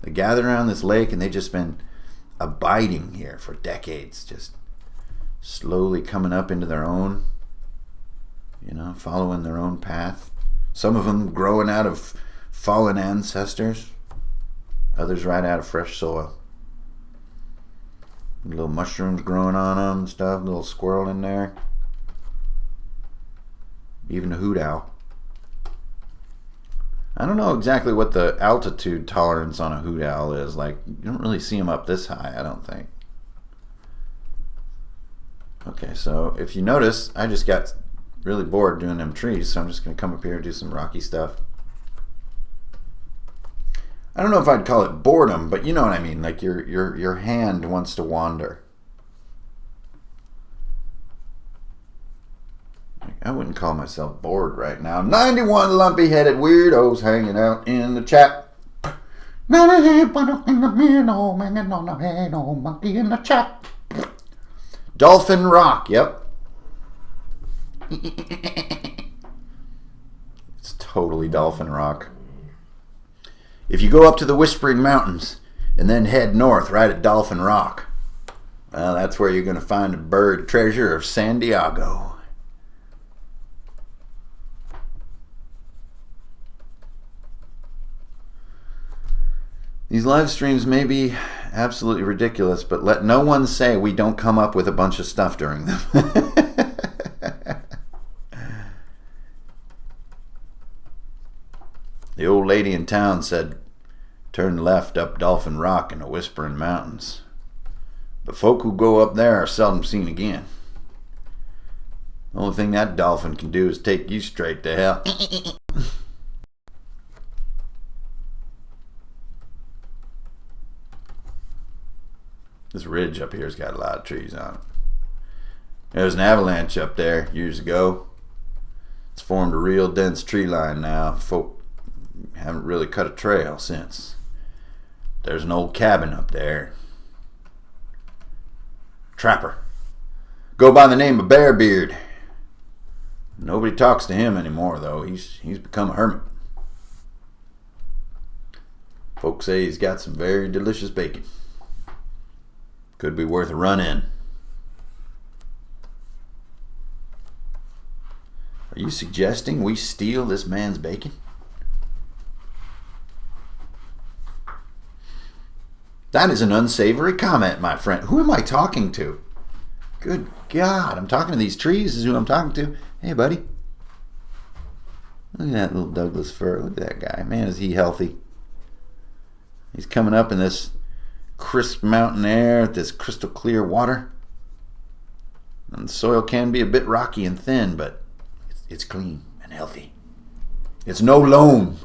They gathered around this lake and they've just been abiding here for decades. Just slowly coming up into their own. You know, following their own path. Some of them growing out of fallen ancestors. Others right out of fresh soil. Little mushrooms growing on them and stuff. Little squirrel in there. Even a hoot owl. I don't know exactly what the altitude tolerance on a hoot owl is. Like, you don't really see them up this high, I don't think. Okay, so if you notice, I just got really bored doing them trees, so I'm just going to come up here and do some rocky stuff. I don't know if I'd call it boredom, but you know what I mean. Like your hand wants to wander. Like, I wouldn't call myself bored right now. 91 lumpy-headed weirdos hanging out in the chat. Monkey in the chat. Dolphin Rock, yep. It's totally Dolphin Rock. If you go up to the Whispering Mountains and then head north right at Dolphin Rock, well, that's where you're going to find the bird treasure of San Diego. These live streams may be absolutely ridiculous, but let no one say we don't come up with a bunch of stuff during them. The old lady in town said, turn left up Dolphin Rock in the Whispering Mountains. But folk who go up there are seldom seen again. The only thing that dolphin can do is take you straight to hell. This ridge up here's got a lot of trees on it. There was an avalanche up there years ago. It's formed a real dense tree line now. Folk haven't really cut a trail since. There's an old cabin up there. Trapper. Go by the name of Bearbeard. Nobody talks to him anymore, though. He's become a hermit. Folks say he's got some very delicious bacon. Could be worth a run in. Are you suggesting we steal this man's bacon? That is an unsavory comment, my friend. Who am I talking to? Good God, I'm talking to these trees. This is who I'm talking to. Hey, buddy. Look at that little Douglas fir. Look at that guy. Man, is he healthy. He's coming up in this crisp mountain air, this crystal clear water. And the soil can be a bit rocky and thin, but it's clean and healthy. It's no loam.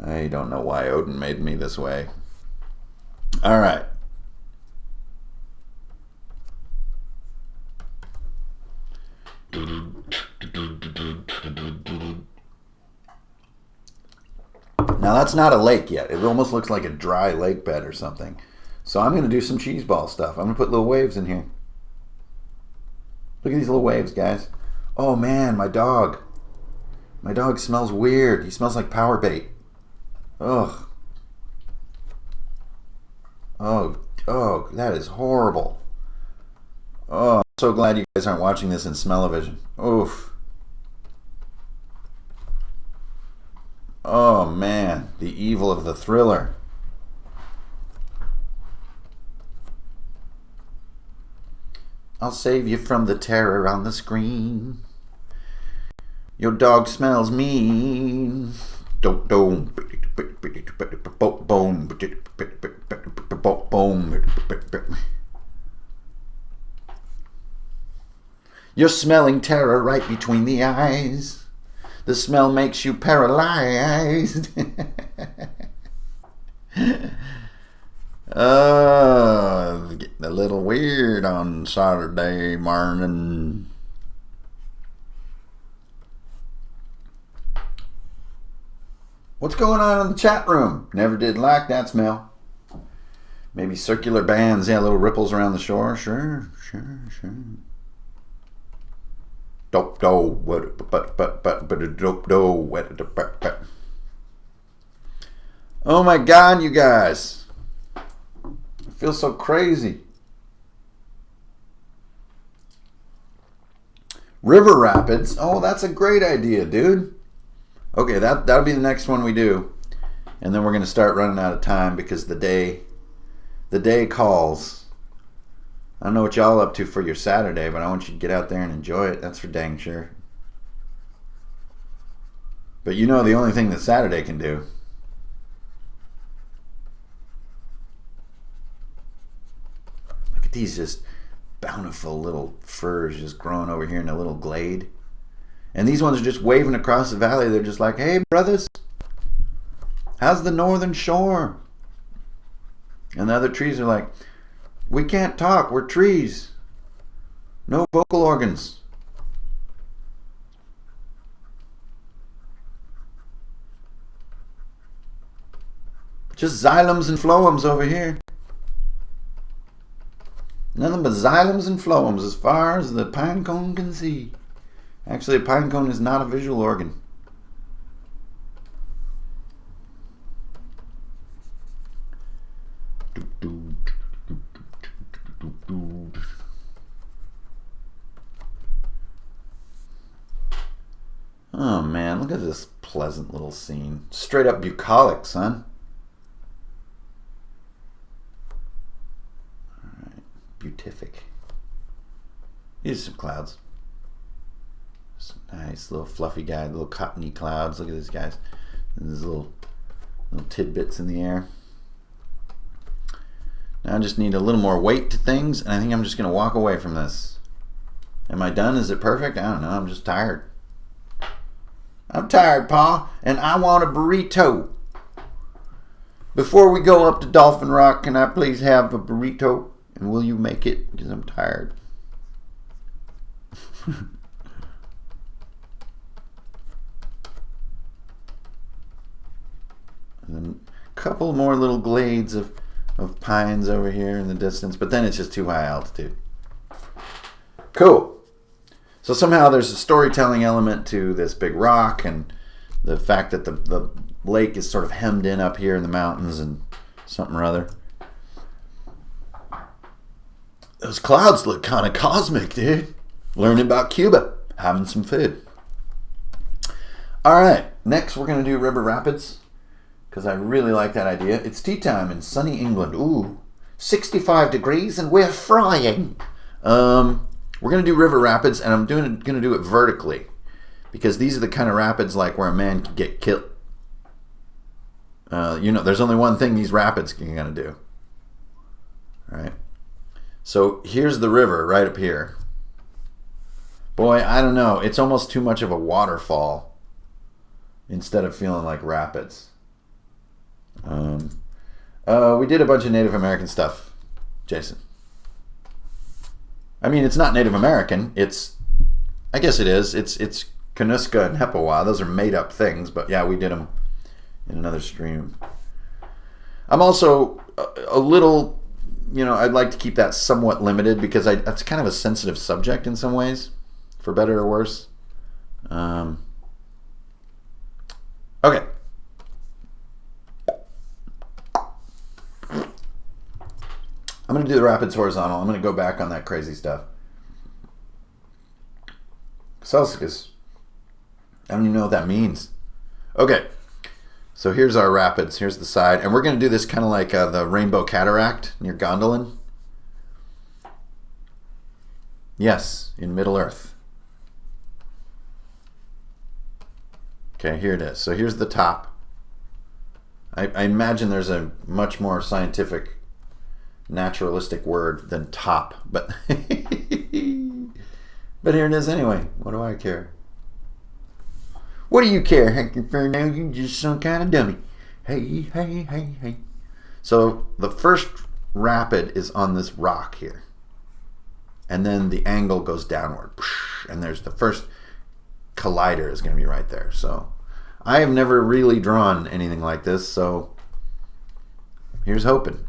I don't know why Odin made me this way. All right. Now that's not a lake yet. It almost looks like a dry lake bed or something. So I'm going to do some cheese ball stuff. I'm going to put little waves in here. Look at these little waves, guys. Oh man, my dog. My dog smells weird. He smells like power bait. Ugh. Oh, that is horrible. Oh, I'm so glad you guys aren't watching this in smell-o-vision. Oof. Oh man, the evil of the thriller. I'll save you from the terror on the screen. Your dog smells mean. You're smelling terror right between the eyes. The smell makes you paralyzed. Getting a little weird on Saturday morning. What's going on in the chat room? Never did like that smell. Maybe circular bands, yeah, little ripples around the shore. Sure. Dope do, dope do. Oh my God, you guys! I feel so crazy. River rapids. Oh, that's a great idea, dude. Okay, that'll be the next one we do, and then we're gonna start running out of time because the day calls. I don't know what y'all up to for your Saturday, but I want you to get out there and enjoy it. That's for dang sure. But you know the only thing that Saturday can do. Look at these just bountiful little firs just growing over here in a little glade. And these ones are just waving across the valley. They're just like, hey, brothers, how's the northern shore? And the other trees are like, we can't talk. We're trees. No vocal organs. Just xylems and phloems over here. Nothing but xylems and phloems as far as the pine cone can see. Actually, a pine cone is not a visual organ. Oh man, look at this pleasant little scene. Straight up bucolic, son. Alright, beatific. Here's some clouds. Some nice little fluffy guy, little cottony clouds. Look at these guys. And there's little tidbits in the air. Now I just need a little more weight to things, and I think I'm just going to walk away from this. Am I done? Is it perfect? I don't know. I'm just tired. I'm tired, Pa, and I want a burrito. Before we go up to Dolphin Rock, can I please have a burrito? And will you make it? Because I'm tired. And then a couple more little glades of pines over here in the distance, but then it's just too high altitude. Cool. So somehow there's a storytelling element to this big rock, and the fact that the lake is sort of hemmed in up here in the mountains and something or other. Those clouds look kind of cosmic, dude. Learning about Cuba. Having some food. Alright, next we're going to do River Rapids. Because I really like that idea. It's tea time in sunny England. Ooh, 65 degrees and we're frying. We're going to do River Rapids, and I'm going to do it vertically. Because these are the kind of rapids like where a man can get killed. You know, there's only one thing these rapids can gonna do. Alright. So here's the river right up here. Boy, I don't know. It's almost too much of a waterfall instead of feeling like rapids. We did a bunch of Native American stuff, Jason. I mean, it's not Native American. It's, I guess it is. It's Kanuska and Hepawa. Those are made up things, but yeah, we did them in another stream. I'm also a little, you know, I'd like to keep that somewhat limited because that's kind of a sensitive subject in some ways, for better or worse. Okay. I'm going to do the rapids horizontal. I'm going to go back on that crazy stuff. Celsius. I don't even know what that means. Okay. So here's our rapids. Here's the side. And we're going to do this kind of like the Rainbow Cataract near Gondolin. Yes, in Middle Earth. Okay, here it is. So here's the top. I imagine there's a much more scientific, naturalistic word than top. But, but here it is anyway. What do I care? What do you care, Hector Fairnow? You just some kind of dummy. Hey, hey, hey, hey. So the first rapid is on this rock here. And then the angle goes downward. And there's the first collider is going to be right there. So I have never really drawn anything like this. So here's hoping.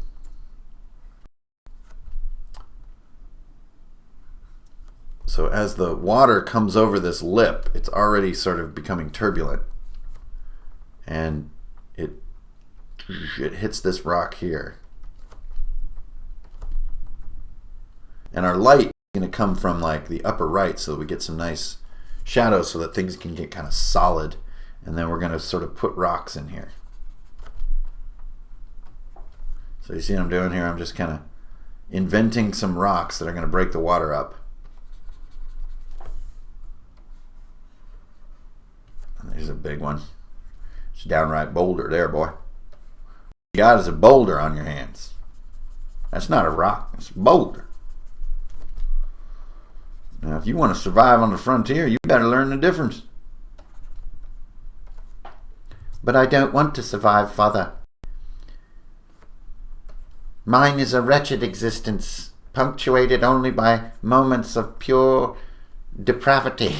So as the water comes over this lip, it's already sort of becoming turbulent. And it hits this rock here. And our light is going to come from like the upper right so that we get some nice shadows so that things can get kind of solid. And then we're going to sort of put rocks in here. So you see what I'm doing here? I'm just kind of inventing some rocks that are going to break the water up. There's a big one. It's a downright boulder there, boy. You got is a boulder on your hands. That's not a rock. It's a boulder. Now, if you want to survive on the frontier, you better learn the difference. But I don't want to survive, Father. Mine is a wretched existence, punctuated only by moments of pure depravity.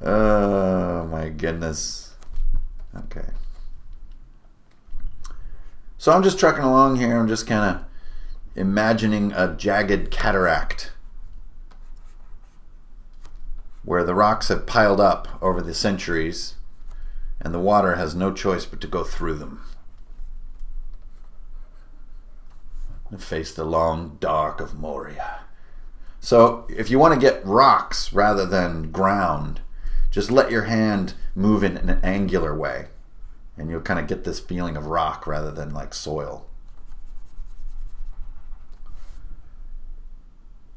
Oh my goodness. Okay. So I'm just trucking along here. I'm just kind of imagining a jagged cataract where the rocks have piled up over the centuries and the water has no choice but to go through them and face the long dark of Moria. So if you want to get rocks rather than ground, just let your hand move in an angular way, and you'll kind of get this feeling of rock rather than like soil.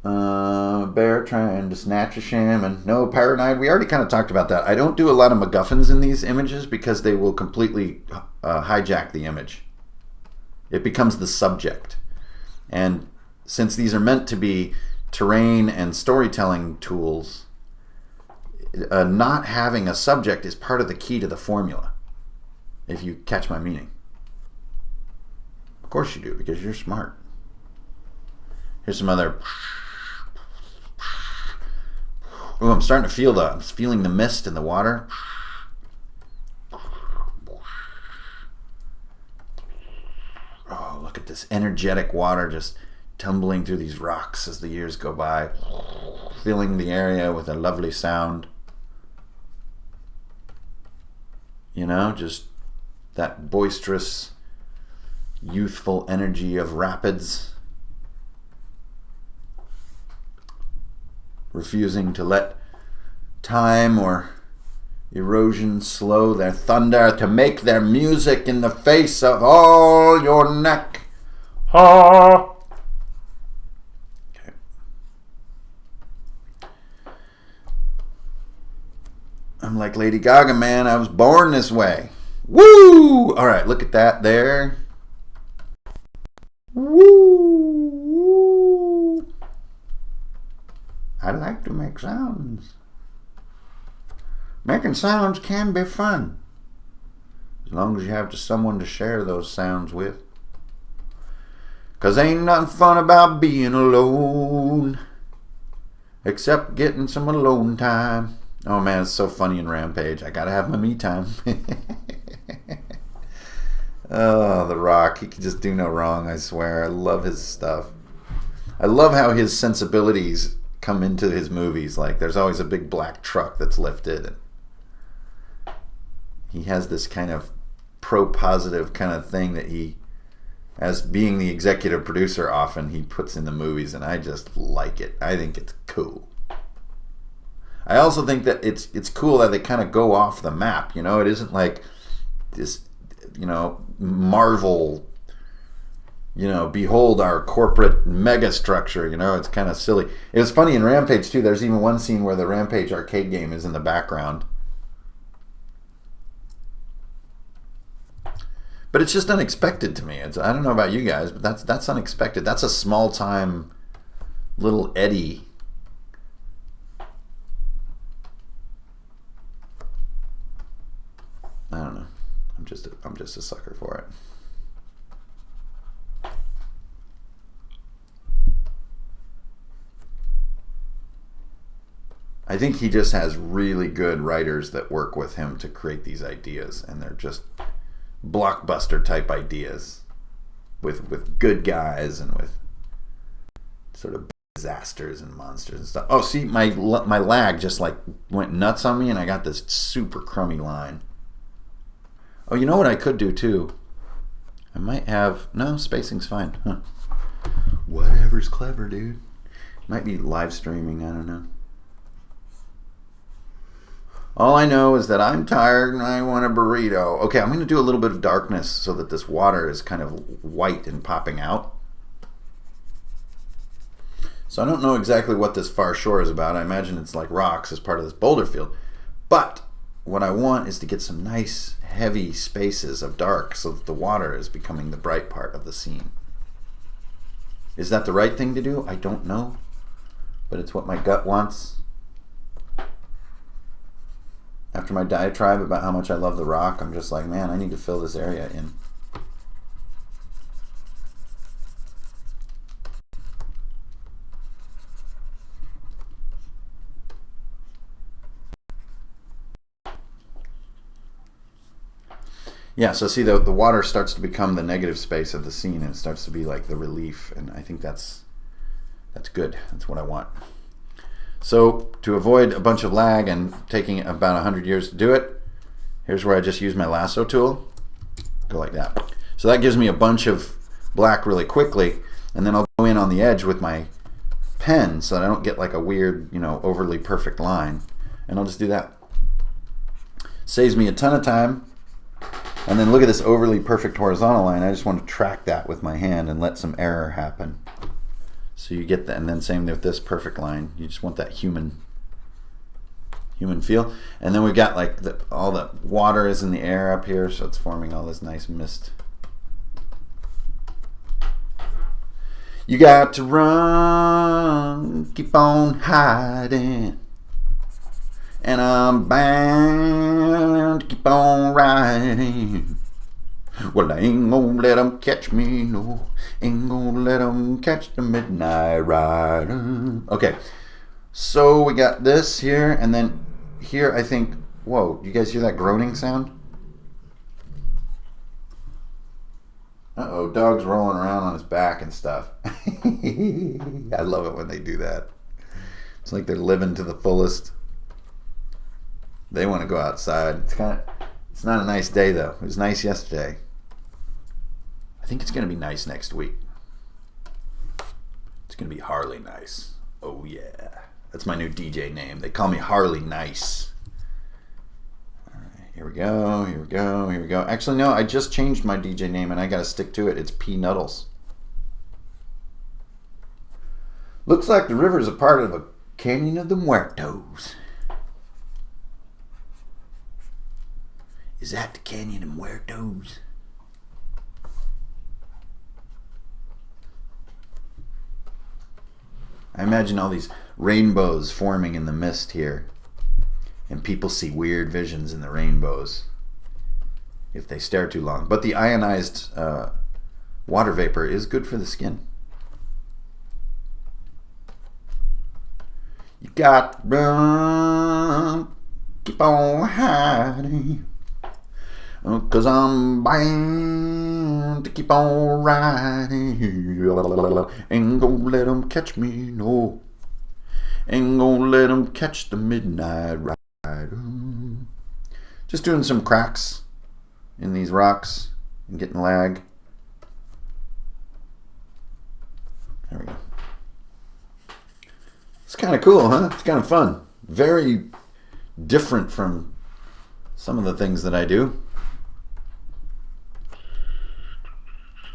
Bear trying to snatch a shaman. No, Paranide. We already kind of talked about that. I don't do a lot of MacGuffins in these images because they will completely hijack the image. It becomes the subject. And since these are meant to be terrain and storytelling tools, not having a subject is part of the key to the formula, if you catch my meaning. Of course you do, because you're smart. Here's some other. Ooh, I'm starting to feel I'm feeling the mist in the water. Oh, look at this energetic water just tumbling through these rocks as the years go by, filling the area with a lovely sound. You know, just that boisterous, youthful energy of rapids. Refusing to let time or erosion slow their thunder, to make their music in the face of all your neck. Ha! Okay. I'm like Lady Gaga, man. I was born this way. Woo! All right, look at that there. Woo! I like to make sounds. Making sounds can be fun, as long as you have someone to share those sounds with. 'Cause ain't nothing fun about being alone, except getting some alone time. Oh man, it's so funny in Rampage. I gotta have my me time. Oh, The Rock. He can just do no wrong, I swear. I love his stuff. I love how his sensibilities come into his movies. Like, there's always a big black truck that's lifted. And he has this kind of pro-positive kind of thing that he, as being the executive producer, often he puts in the movies, and I just like it. I think it's cool. I also think that it's cool that they kind of go off the map. You know, it isn't like this, you know, Marvel, you know, behold our corporate mega structure. You know, it's kind of silly. It was funny in Rampage too. There's even one scene where the Rampage arcade game is in the background. But it's just unexpected to me. I don't know about you guys, but that's unexpected. That's a small time little eddy. I don't know. I'm just a sucker for it. I think he just has really good writers that work with him to create these ideas, and they're just blockbuster type ideas with good guys and with sort of disasters and monsters and stuff. Oh, see, my lag just like went nuts on me, and I got this super crummy line. Oh, you know what I could do too? I might have... No, spacing's fine. Huh. Whatever's clever, dude. Might be live streaming, I don't know. All I know is that I'm tired and I want a burrito. Okay, I'm going to do a little bit of darkness so that this water is kind of white and popping out. So I don't know exactly what this far shore is about. I imagine it's like rocks as part of this boulder field. But what I want is to get some nice heavy spaces of dark so that the water is becoming the bright part of the scene. Is that the right thing to do? I don't know. But it's what my gut wants. After my diatribe about how much I love The Rock, I'm just like, man, I need to fill this area in. Yeah, so see, the water starts to become the negative space of the scene, and it starts to be like the relief, and I think that's good. That's what I want. So to avoid a bunch of lag and taking about 100 years to do it, here's where I just use my lasso tool. Go like that. So that gives me a bunch of black really quickly, and then I'll go in on the edge with my pen so that I don't get like a weird, you know, overly perfect line. And I'll just do that. Saves me a ton of time. And then look at this overly perfect horizontal line. I just want to track that with my hand and let some error happen. So you get that, and then same with this perfect line. You just want that human feel. And then we've got like all the water is in the air up here, so it's forming all this nice mist. You got to run, keep on hiding, and I'm bound to keep on riding. Well, I ain't gonna let 'em catch me, no. Ain't gonna let 'em catch the midnight rider. Okay, so we got this here, and then here I think, whoa, you guys hear that groaning sound? Uh-oh, dog's rolling around on his back and stuff. I love it when they do that. It's like they're living to the fullest. They want to go outside. It's kind of It's not a nice day, though. It was nice yesterday. I think it's going to be nice next week. It's going to be Harley Nice. Oh, yeah. That's my new DJ name. They call me Harley Nice. All right, here we go, here we go, here we go. Actually, no, I just changed my DJ name, and I got to stick to it. It's P. Nuddles. Looks like the river is a part of a Canyon of the Muertos. Is that the Canyon of Muertos? I imagine all these rainbows forming in the mist here. And people see weird visions in the rainbows if they stare too long. But the ionized water vapor is good for the skin. You got to run, keep on hiding. 'Cause I'm bound to keep on riding. Ain't gonna let them catch me, no. Ain't gonna let them catch the midnight rider. Just doing some cracks in these rocks and getting lag. There we go. It's kind of cool, huh? It's kind of fun. Very different from some of the things that I do.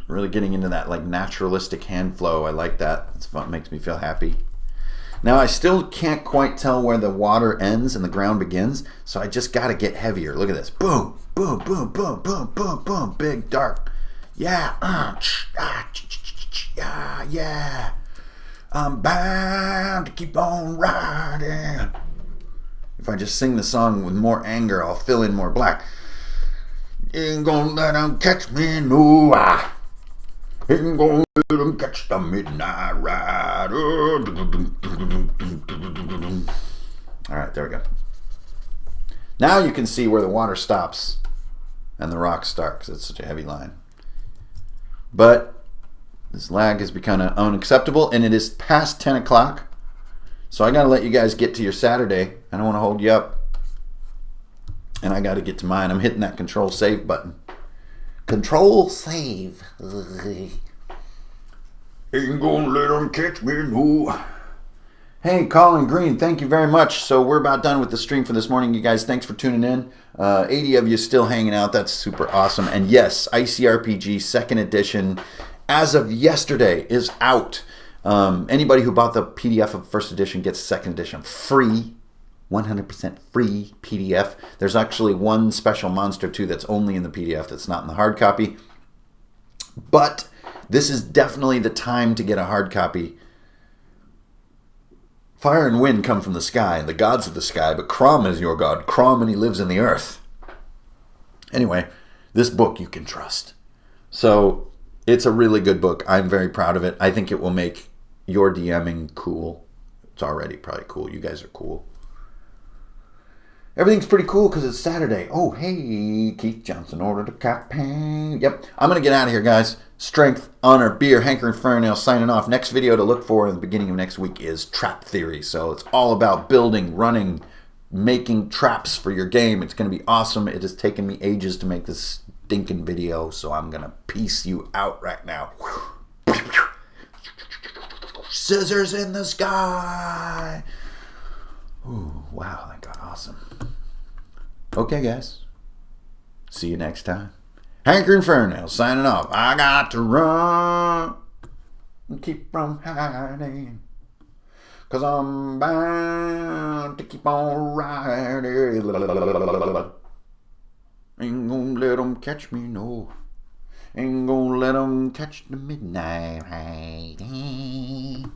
Really getting into that like naturalistic hand flow. I like that. It's fun. It makes me feel happy. Now I still can't quite tell where the water ends and the ground begins, so I just got to get heavier. Look at this. Boom, boom, boom, boom, boom, boom, boom. Big, dark. Yeah. Yeah. I'm bound to keep on riding. If I just sing the song with more anger, I'll fill in more black. Ain't gonna let them catch me, no. Ain't gonna let them catch the midnight rider. Alright, there we go. Now you can see where the water stops and the rocks start because it's such a heavy line. But this lag has become unacceptable and it is past 10 o'clock. So I gotta let you guys get to your Saturday. I don't want to hold you up. And I gotta get to mine. I'm hitting that control save button. Control save. Ain't gonna let them catch me, no. Hey, Colin Green, thank you very much. So we're about done with the stream for this morning. You guys, thanks for tuning in. 80 of you still hanging out. That's super awesome. And yes, ICRPG 2nd edition, as of yesterday, is out. Anybody who bought the PDF of 1st edition gets 2nd edition free. 100% free PDF. There's actually one special monster too that's only in the PDF that's not in the hard copy. But this is definitely the time to get a hard copy. Fire and wind come from the sky and the gods of the sky, but Crom is your god. Crom, and he lives in the earth. Anyway, this book you can trust. So it's a really good book. I'm very proud of it. I think it will make your DMing cool. It's already probably cool. You guys are cool. Everything's pretty cool because it's Saturday. Oh, hey, Keith Johnson ordered a campaign. Yep, I'm going to get out of here, guys. Strength, honor, beer, Hanker and Fernail signing off. Next video to look for in the beginning of next week is Trap Theory. So it's all about building, running, making traps for your game. It's going to be awesome. It has taken me ages to make this stinking video, so I'm going to piece you out right now. Scissors in the sky. Ooh, wow, that got awesome. Okay, guys. See you next time. Hanker and Fernail signing off. I got to run and keep from hiding, 'cause I'm bound to keep on riding. Ain't gonna let them catch me, no. Ain't gonna let them catch the midnight riding.